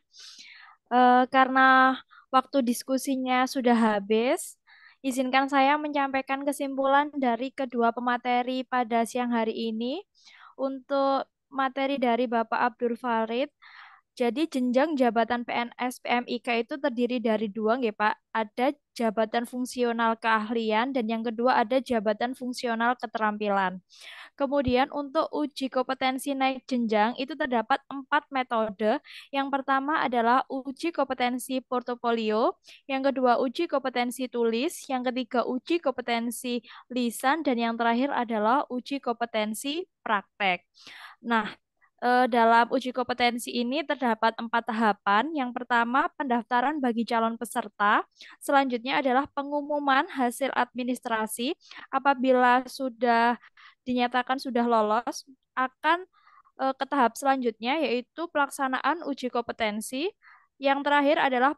Karena waktu diskusinya sudah habis, izinkan saya menyampaikan kesimpulan dari kedua pemateri pada siang hari ini. Untuk materi dari Bapak Abdul Farid, jadi jenjang jabatan PNS PMIK itu terdiri dari dua, nggih Pak. Ada jabatan fungsional keahlian dan yang kedua ada jabatan fungsional keterampilan. Kemudian untuk uji kompetensi naik jenjang itu terdapat 4 metode. Yang pertama adalah uji kompetensi portofolio, yang kedua uji kompetensi tulis, yang ketiga uji kompetensi lisan, dan yang terakhir adalah uji kompetensi praktek. Nah, dalam uji kompetensi ini terdapat 4 tahapan. Yang pertama, pendaftaran bagi calon peserta. Selanjutnya adalah pengumuman hasil administrasi. Apabila sudah dinyatakan sudah lolos, akan ke tahap selanjutnya, yaitu pelaksanaan uji kompetensi. Yang terakhir adalah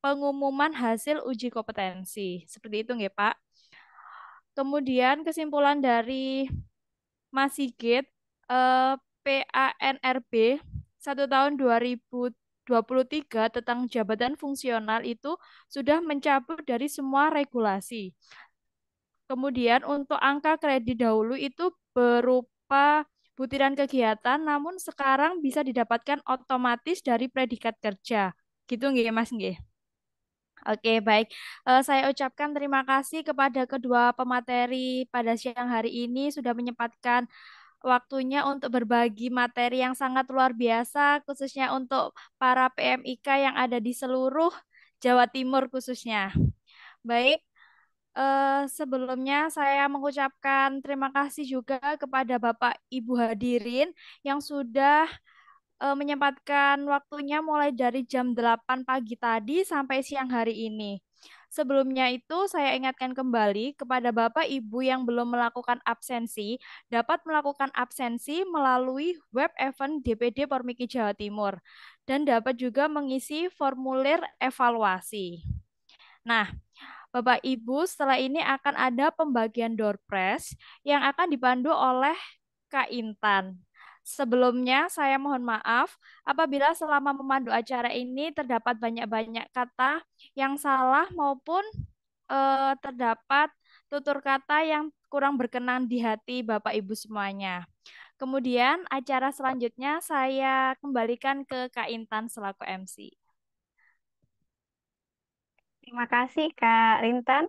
pengumuman hasil uji kompetensi. Seperti itu, nggih, Pak. Kemudian kesimpulan dari Mas Sigit, PANRB 1 tahun 2023 tentang jabatan fungsional itu sudah mencabut dari semua regulasi. Kemudian untuk angka kredit dahulu itu berupa butiran kegiatan, namun sekarang bisa didapatkan otomatis dari predikat kerja. Gitu nggih Mas nggih? Oke, baik. Saya ucapkan terima kasih kepada kedua pemateri pada siang hari ini sudah menyempatkan waktunya untuk berbagi materi yang sangat luar biasa, khususnya untuk para PMIK yang ada di seluruh Jawa Timur khususnya. Baik, sebelumnya saya mengucapkan terima kasih juga kepada Bapak Ibu hadirin yang sudah menyempatkan waktunya mulai dari jam 8 pagi tadi sampai siang hari ini. Sebelumnya itu saya ingatkan kembali kepada Bapak Ibu yang belum melakukan absensi, dapat melakukan absensi melalui web event DPD Pormiki Jawa Timur dan dapat juga mengisi formulir evaluasi. Nah, Bapak Ibu, setelah ini akan ada pembagian door prize yang akan dipandu oleh Kak Intan. Sebelumnya, saya mohon maaf apabila selama memandu acara ini terdapat banyak-banyak kata yang salah maupun terdapat tutur kata yang kurang berkenan di hati Bapak Ibu semuanya. Kemudian, acara selanjutnya saya kembalikan ke Kak Intan selaku MC. Terima kasih Kak Rintan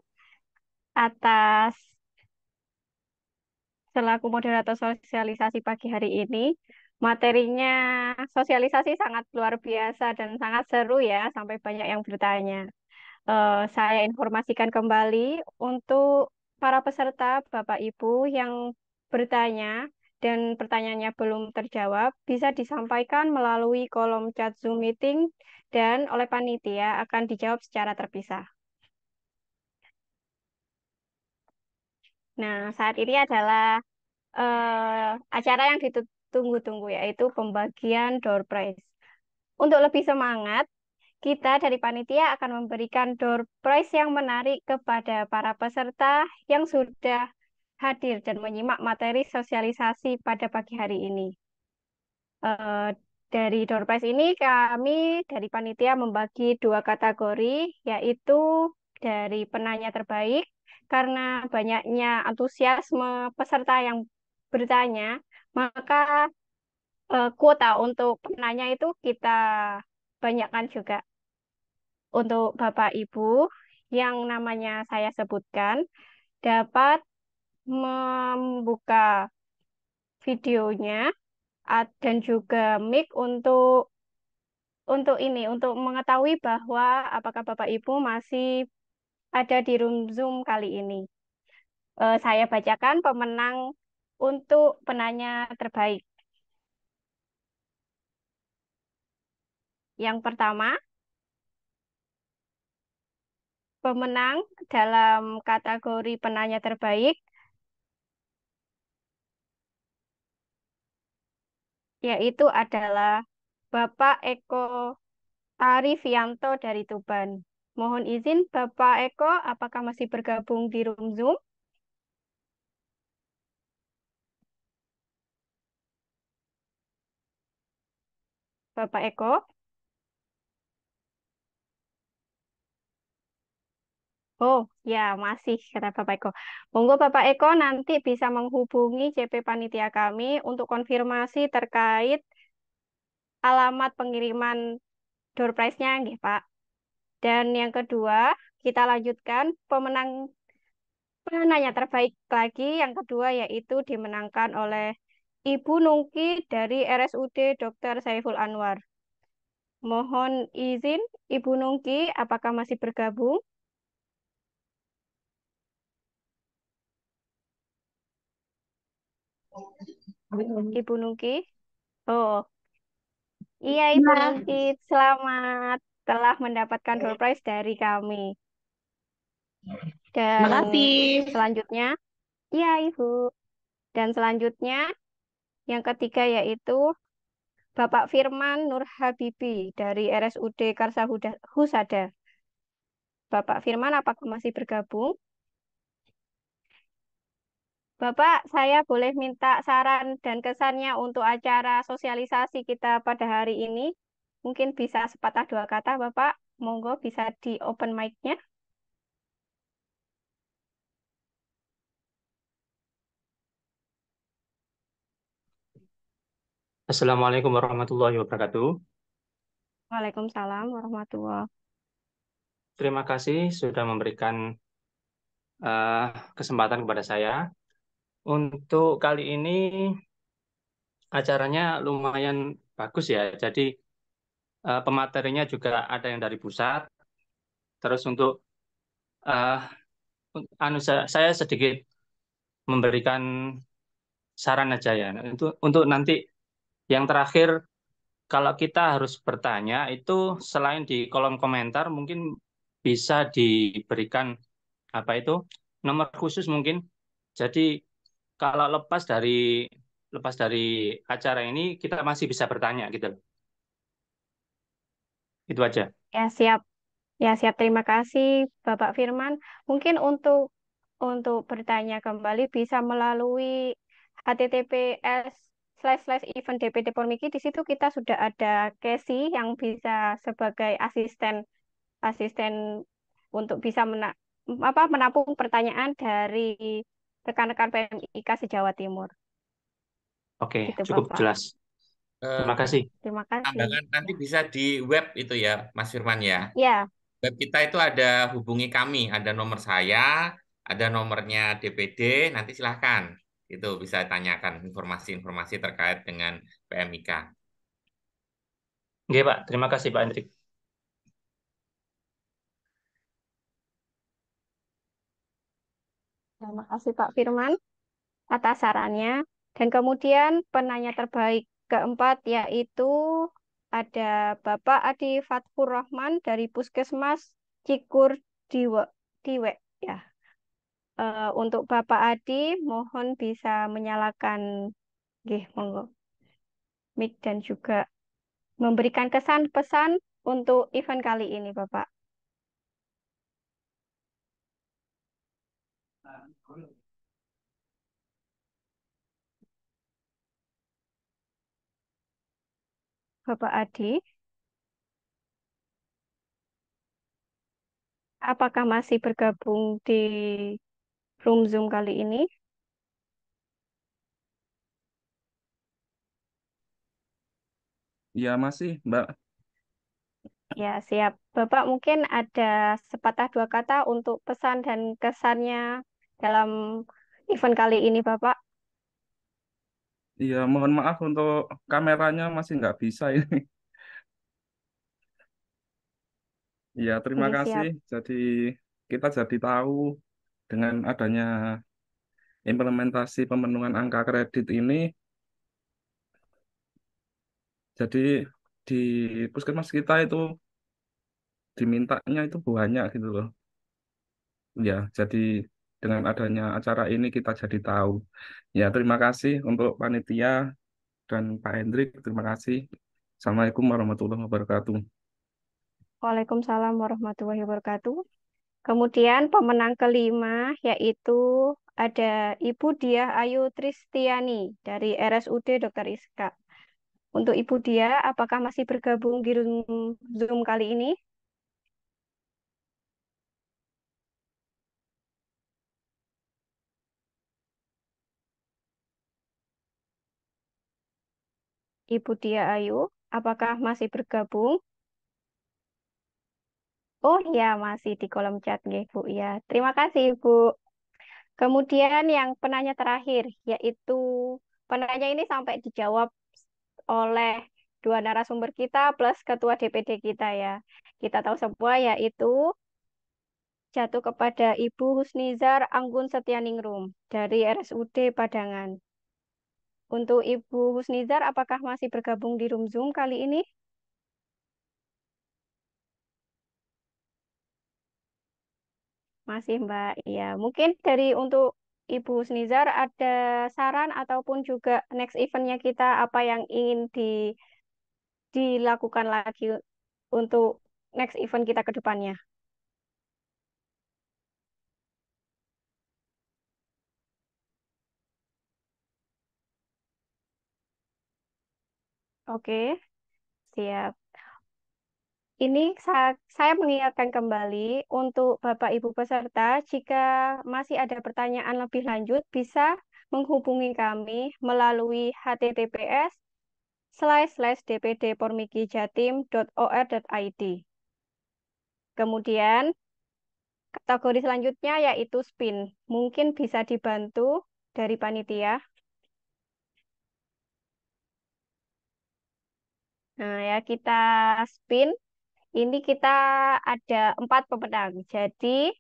atas selaku moderator sosialisasi pagi hari ini. Materinya sosialisasi sangat luar biasa dan sangat seru ya, sampai banyak yang bertanya. Saya informasikan kembali untuk para peserta, Bapak Ibu yang bertanya dan pertanyaannya belum terjawab, bisa disampaikan melalui kolom chat Zoom meeting dan oleh panitia akan dijawab secara terpisah. Nah, saat ini adalah acara yang ditunggu-tunggu, yaitu pembagian door prize. Untuk lebih semangat, kita dari panitia akan memberikan door prize yang menarik kepada para peserta yang sudah hadir dan menyimak materi sosialisasi pada pagi hari ini. Eh, dari door prize ini kami dari panitia membagi dua kategori, yaitu dari penanya terbaik karena banyaknya antusiasme peserta yang bertanya, maka kuota untuk penanya itu kita banyakkan juga. Untuk Bapak Ibu yang namanya saya sebutkan dapat membuka videonya dan juga mic untuk mengetahui bahwa apakah Bapak Ibu masih ada di room Zoom kali ini. Saya bacakan pemenang untuk penanya terbaik. Yang pertama, pemenang dalam kategori penanya terbaik yaitu adalah Bapak Eko Arifianto dari Tuban. Mohon izin Bapak Eko, apakah masih bergabung di room Zoom? Bapak Eko? Oh, ya masih, kata Bapak Eko. Monggo Bapak Eko nanti bisa menghubungi CP Panitia kami untuk konfirmasi terkait alamat pengiriman door prize-nya, nggih, Pak. Dan yang kedua, kita lanjutkan penanya terbaik lagi. Yang kedua yaitu dimenangkan oleh Ibu Nungki dari RSUD Dr. Saiful Anwar. Mohon izin, Ibu Nungki, apakah masih bergabung? Ibu Nungki? Oh, iya Ibu Nungki, selamat telah mendapatkan door prize dari kami. Dan selanjutnya, iya Ibu. Dan selanjutnya, yang ketiga yaitu Bapak Firman Nur Habibi dari RSUD Karsa Husada. Bapak Firman, apakah masih bergabung? Bapak, saya boleh minta saran dan kesannya untuk acara sosialisasi kita pada hari ini? Mungkin bisa sepatah dua kata, Bapak. Monggo bisa di open mic-nya. Assalamualaikum warahmatullahi wabarakatuh. Waalaikumsalam warahmatullahi. Terima kasih sudah memberikan eh, kesempatan kepada saya. Untuk kali ini acaranya lumayan bagus ya. Jadi pematerinya juga ada yang dari pusat. Terus untuk eh, saya sedikit memberikan saran aja ya. Untuk nanti yang terakhir, kalau kita harus bertanya itu selain di kolom komentar mungkin bisa diberikan apa itu nomor khusus mungkin. Jadi kalau lepas dari acara ini kita masih bisa bertanya gitu. Itu aja. Ya, siap. Ya, siap. Terima kasih, Bapak Firman. Mungkin untuk bertanya kembali bisa melalui https://event DPD Polmiki. Di situ kita sudah ada Casey yang bisa sebagai asisten asisten untuk bisa menampung pertanyaan dari rekan-rekan PMIK se-Jawa Timur. Oke, Gitu, cukup Bapak. jelas. Terima kasih. Terima kasih. Tambahkan nanti bisa di web itu ya, Mas Firman ya. Ya, Web kita itu ada hubungi kami, ada nomor saya, ada nomornya DPD, nanti silahkan. Itu bisa tanyakan informasi-informasi terkait dengan PMIK. Oke, Pak. Terima kasih, Pak Hendrik. Terima kasih Pak Firman atas sarannya. Dan kemudian penanya terbaik keempat yaitu ada Bapak Adi Fathur Rahman dari Puskesmas Cikur Diwe, Diwe ya. Untuk Bapak Adi, mohon bisa menyalakan nggih, monggo mic dan juga memberikan kesan pesan untuk event kali ini, Bapak. Bapak Adi, apakah masih bergabung di room Zoom kali ini? Ya masih, Mbak. Ya, siap. Bapak mungkin ada sepatah dua kata untuk pesan dan kesannya dalam event kali ini, Bapak. Ya mohon maaf untuk kameranya masih nggak bisa ini. Ya terima Oke, kasih. siap. Jadi kita jadi tahu dengan adanya implementasi pemenuhan angka kredit ini, jadi di puskesmas kita itu dimintanya itu banyak gitu loh. Ya, jadi dengan adanya acara ini kita jadi tahu. Ya terima kasih untuk panitia dan Pak Hendrik. Terima kasih. Assalamualaikum warahmatullahi wabarakatuh. Waalaikumsalam warahmatullahi wabarakatuh. Kemudian pemenang kelima yaitu ada Ibu Diah Ayu Tristiani dari RSUD Dr. Iska. Untuk Ibu Diah, apakah masih bergabung di room Zoom kali ini? Ibu Diah Ayu, apakah masih bergabung? Oh iya, masih di kolom chat, nggih, Bu. Ya, terima kasih, Bu. Kemudian yang penanya terakhir, yaitu penanya ini sampai dijawab oleh dua narasumber kita plus ketua DPD kita ya. Kita tahu semua yaitu jatuh kepada Ibu Husnizar Anggun Setianingrum dari RSUD Padangan. Untuk Ibu Husnizar, apakah masih bergabung di room Zoom kali ini? Masih, Mbak. Ya, mungkin dari untuk Ibu Husnizar ada saran ataupun juga next eventnya kita apa yang ingin dilakukan lagi untuk next event kita ke depannya. Oke, siap. Ini saya mengingatkan kembali untuk Bapak Ibu peserta, jika masih ada pertanyaan lebih lanjut, bisa menghubungi kami melalui https://dpdpormikijatim.or.id. Kemudian, kategori selanjutnya yaitu spin. Mungkin bisa dibantu dari panitia. Nah, ya kita spin. Ini kita ada 4 pemenang. Jadi,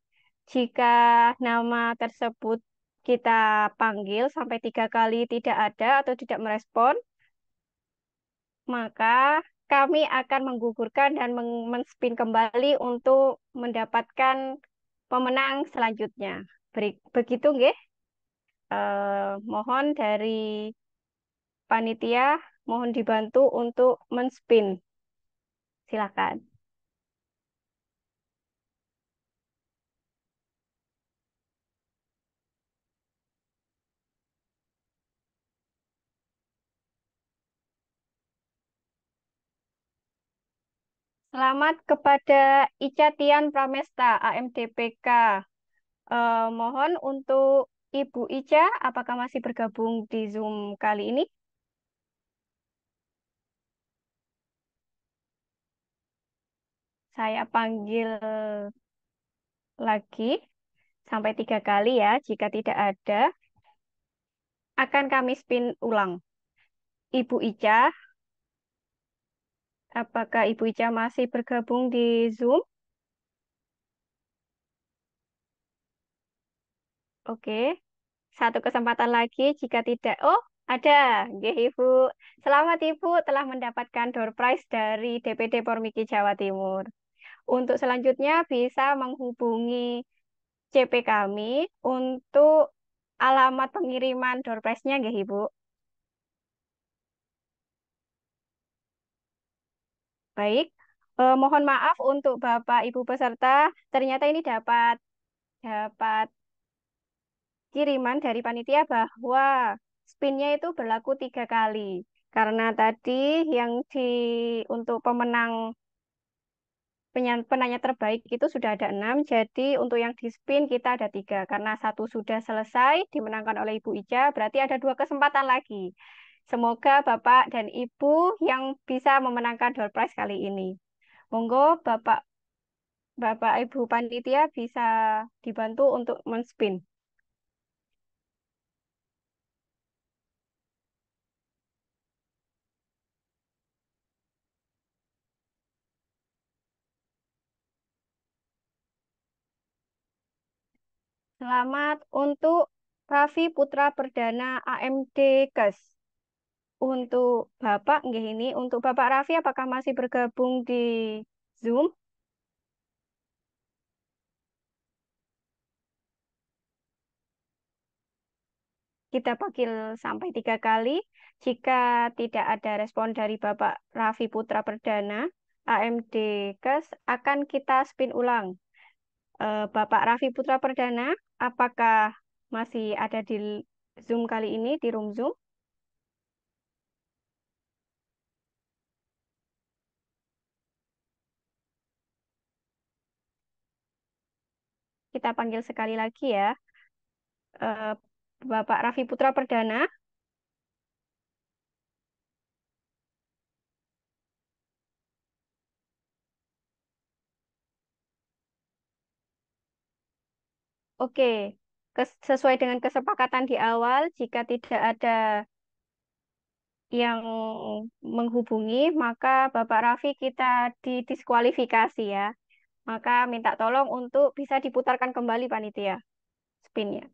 jika nama tersebut kita panggil sampai 3 kali tidak ada atau tidak merespon, maka kami akan menggugurkan dan men-spin kembali untuk mendapatkan pemenang selanjutnya. Begitu, nggih? Mohon dari panitia, mohon dibantu untuk men-spin. Silakan. Selamat kepada Ica Tian Pramesta, AMDPK. Mohon untuk Ibu Ica, apakah masih bergabung di Zoom kali ini? Saya panggil lagi sampai 3 kali ya, jika tidak ada. akan kami spin ulang. Ibu Ica, apakah Ibu Ica masih bergabung di Zoom? Oke, satu kesempatan lagi. Jika tidak, oh ada, nggih, Ibu. Selamat Ibu telah mendapatkan door prize dari DPD Pormiki Jawa Timur. Untuk selanjutnya bisa menghubungi CP kami untuk alamat pengiriman door prize-nya, nggih, Ibu. Baik, mohon maaf untuk Bapak Ibu peserta. Ternyata ini dapat dapat kiriman dari panitia bahwa spinnya itu berlaku 3 kali. Karena tadi yang untuk pemenang penanya terbaik itu sudah ada 6, jadi untuk yang di spin kita ada 3. Karena satu sudah selesai dimenangkan oleh Ibu Ica, berarti ada 2 kesempatan lagi. Semoga Bapak dan Ibu yang bisa memenangkan door prize kali ini. Monggo Bapak Ibu panitia bisa dibantu untuk men-spin. Selamat untuk Raffi Putra Perdana AMD Kes. Untuk Bapak, nggih ini, untuk Bapak Raffi apakah masih bergabung di Zoom? Kita panggil sampai 3 kali. Jika tidak ada respon dari Bapak Raffi Putra Perdana AMD Kes, akan kita spin ulang. Bapak Raffi Putra Perdana, apakah masih ada di Zoom kali ini, di room Zoom? Kita panggil sekali lagi ya. Eh, Bapak Raffi Putra Perdana. Oke, sesuai dengan kesepakatan di awal, jika tidak ada yang menghubungi, maka Bapak Raffi kita didiskualifikasi ya. Maka minta tolong untuk bisa diputarkan kembali panitia spinnya.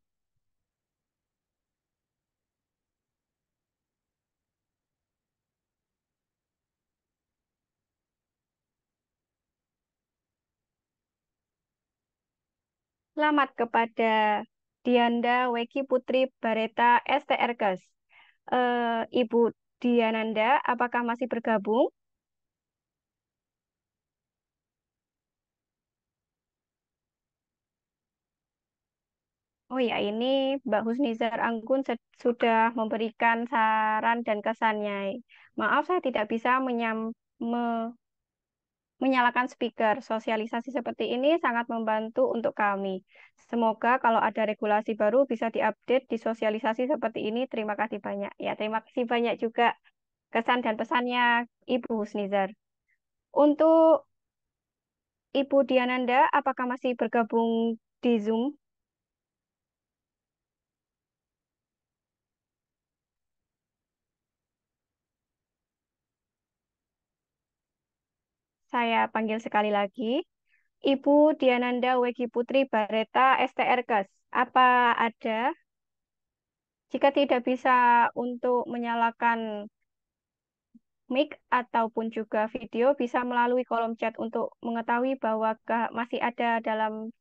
Selamat kepada Dianda Weki Putri Bareta STRKes. Ibu Diananda, apakah masih bergabung? Oh ya, ini Mbak Husnizar Anggun sudah memberikan saran dan kesannya. Maaf, saya tidak bisa menyalakan speaker. Sosialisasi seperti ini sangat membantu untuk kami. Semoga kalau ada regulasi baru bisa diupdate di sosialisasi seperti ini. Terima kasih banyak. Ya, terima kasih banyak juga kesan dan pesannya Ibu Husnizar. Untuk Ibu Diananda, apakah masih bergabung di Zoom? Saya panggil sekali lagi. Ibu Diananda Wegi Putri Bareta STRKes. Apa ada? Jika tidak bisa untuk menyalakan mic ataupun juga video, bisa melalui kolom chat untuk mengetahui bahwa masih ada dalam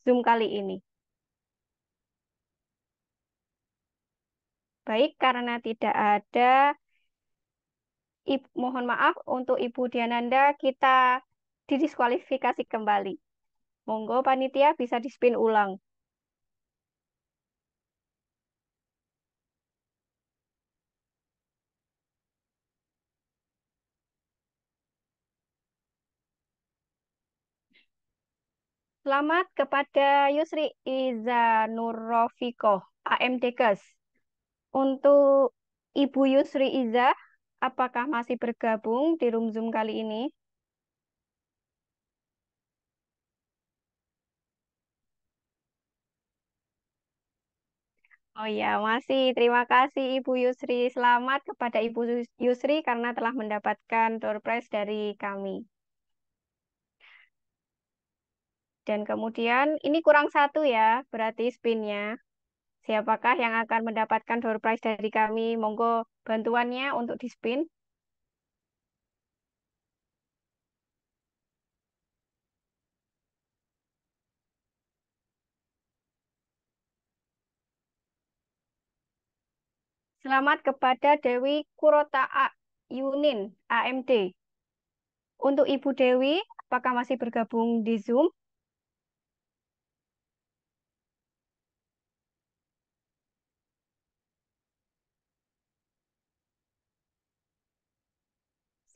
Zoom kali ini. Baik, karena tidak ada, mohon maaf untuk Ibu Diananda, kita didiskualifikasi kembali. Monggo panitia bisa dispin ulang. Selamat kepada Yusri Iza Nurrofikoh, AMDKes. Untuk Ibu Yusri Iza, apakah masih bergabung di room Zoom kali ini? Oh ya, masih. Terima kasih Ibu Yusri. Selamat kepada Ibu Yusri karena telah mendapatkan door prize dari kami. Dan kemudian ini kurang satu ya, berarti spinnya. Siapakah yang akan mendapatkan door prize dari kami? Monggo bantuannya untuk di spin. Selamat kepada Dewi Kurota Yunin, AMD. Untuk Ibu Dewi, apakah masih bergabung di Zoom?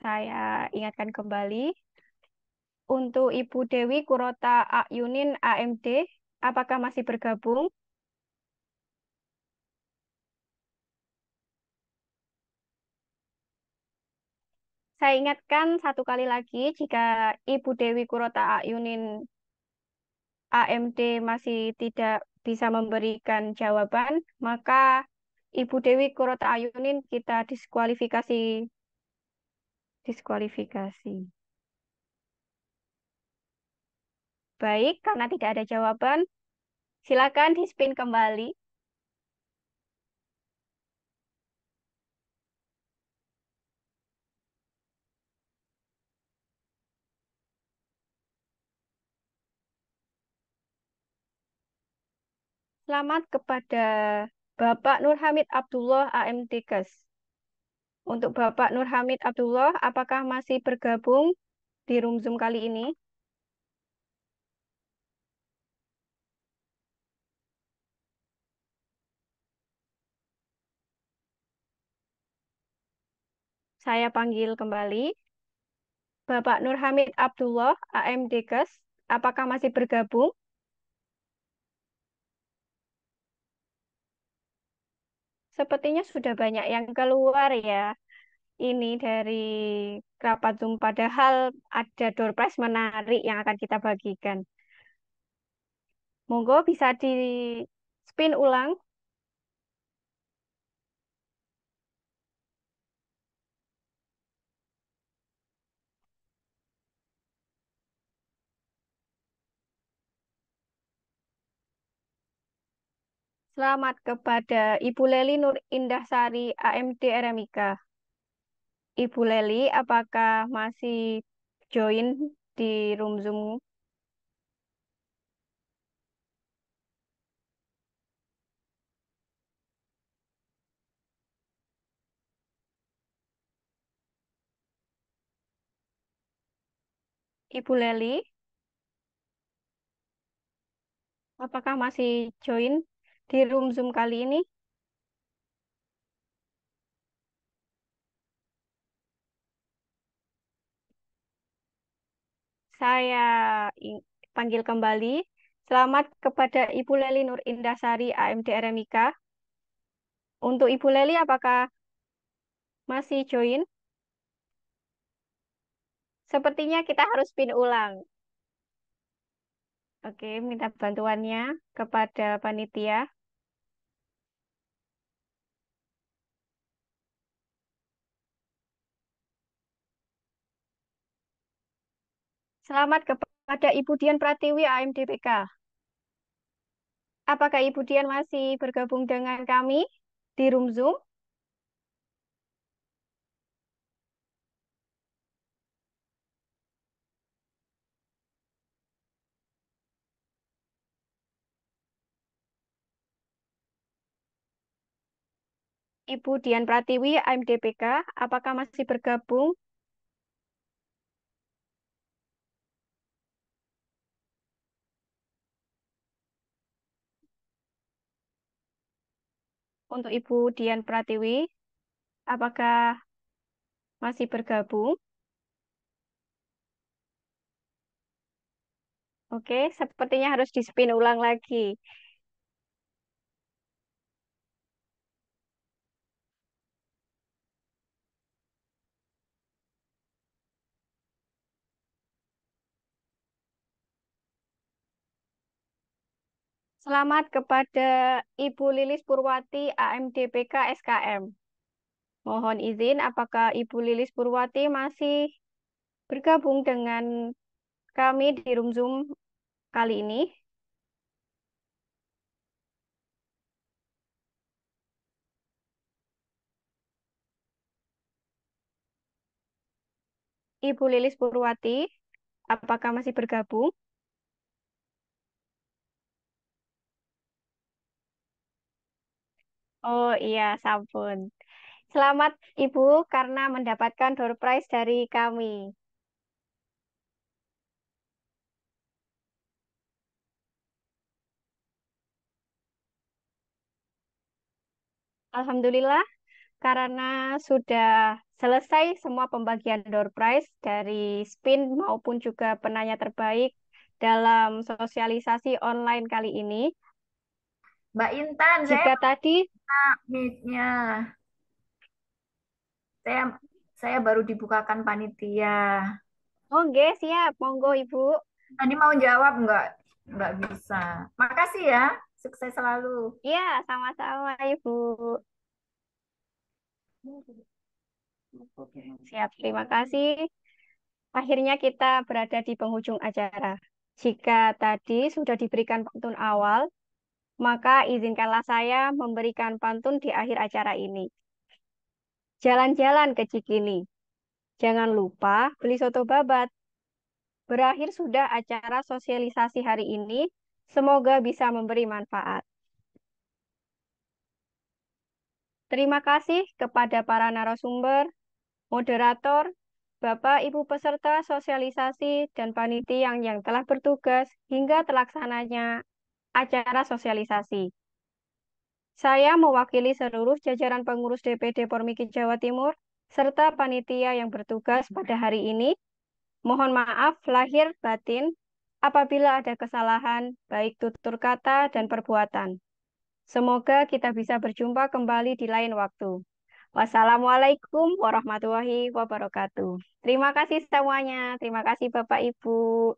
Saya ingatkan kembali. Untuk Ibu Dewi Kurota Yunin, AMD, apakah masih bergabung? Saya ingatkan satu kali lagi, jika Ibu Dewi Kurota Yunin, AMD masih tidak bisa memberikan jawaban, maka Ibu Dewi Kurota Ayunin kita diskualifikasi. Diskualifikasi. Baik, karena tidak ada jawaban, silakan di-spin kembali. Selamat kepada Bapak Nur Hamid Abdullah AMD Kes. Untuk Bapak Nur Hamid Abdullah, apakah masih bergabung di room Zoom kali ini? Saya panggil kembali. Bapak Nur Hamid Abdullah AMD Kes, apakah masih bergabung? Sepertinya sudah banyak yang keluar ya. Ini dari rapat Zoom. Padahal ada door prize menarik yang akan kita bagikan. Monggo bisa di spin ulang. Selamat kepada Ibu Leli Nur Indahsari AMD RMIK. Ibu Leli, apakah masih join di room Zoom? Ibu Leli, apakah masih join di room Zoom kali ini? Saya panggil kembali. Selamat kepada Ibu Leli Nur Indasari AMD RMIK. Untuk Ibu Leli, apakah masih join? Sepertinya kita harus spin ulang. Oke, minta bantuannya kepada panitia. Selamat kepada Ibu Dian Pratiwi AMDPK. Apakah Ibu Dian masih bergabung dengan kami di room Zoom? Ibu Dian Pratiwi AMDPK, apakah masih bergabung? Untuk Ibu Dian Pratiwi, apakah masih bergabung? Oke, sepertinya harus di-spin ulang lagi. Selamat kepada Ibu Lilis Purwati AMDPK SKM. Mohon izin, apakah Ibu Lilis Purwati masih bergabung dengan kami di room Zoom kali ini? Ibu Lilis Purwati, apakah masih bergabung? Oh iya, sampun. Selamat Ibu karena mendapatkan door prize dari kami. Alhamdulillah, karena sudah selesai semua pembagian door prize dari SPIN maupun juga penanya terbaik dalam sosialisasi online kali ini. Mbak Intan, saya Jika tadi, mic-nya. Saya saya baru dibukakan panitia. oh nggih, siap, monggo Ibu. Tadi mau jawab nggak bisa. Makasih ya, sukses selalu. Ya, sama-sama Ibu. Siap, terima kasih. Akhirnya kita berada di penghujung acara. Jika tadi sudah diberikan pantun awal, maka izinkanlah saya memberikan pantun di akhir acara ini. Jalan-jalan ke Cikini. Jangan lupa beli soto babat. Berakhir sudah acara sosialisasi hari ini. Semoga bisa memberi manfaat. Terima kasih kepada para narasumber, moderator, Bapak Ibu peserta sosialisasi, dan panitia yang telah bertugas hingga terlaksananya acara sosialisasi. Saya mewakili seluruh jajaran pengurus DPD Pormiki Jawa Timur, serta panitia yang bertugas pada hari ini. Mohon maaf lahir batin apabila ada kesalahan, baik tutur kata dan perbuatan. Semoga kita bisa berjumpa kembali di lain waktu. Wassalamualaikum warahmatullahi wabarakatuh. Terima kasih semuanya. Terima kasih Bapak Ibu.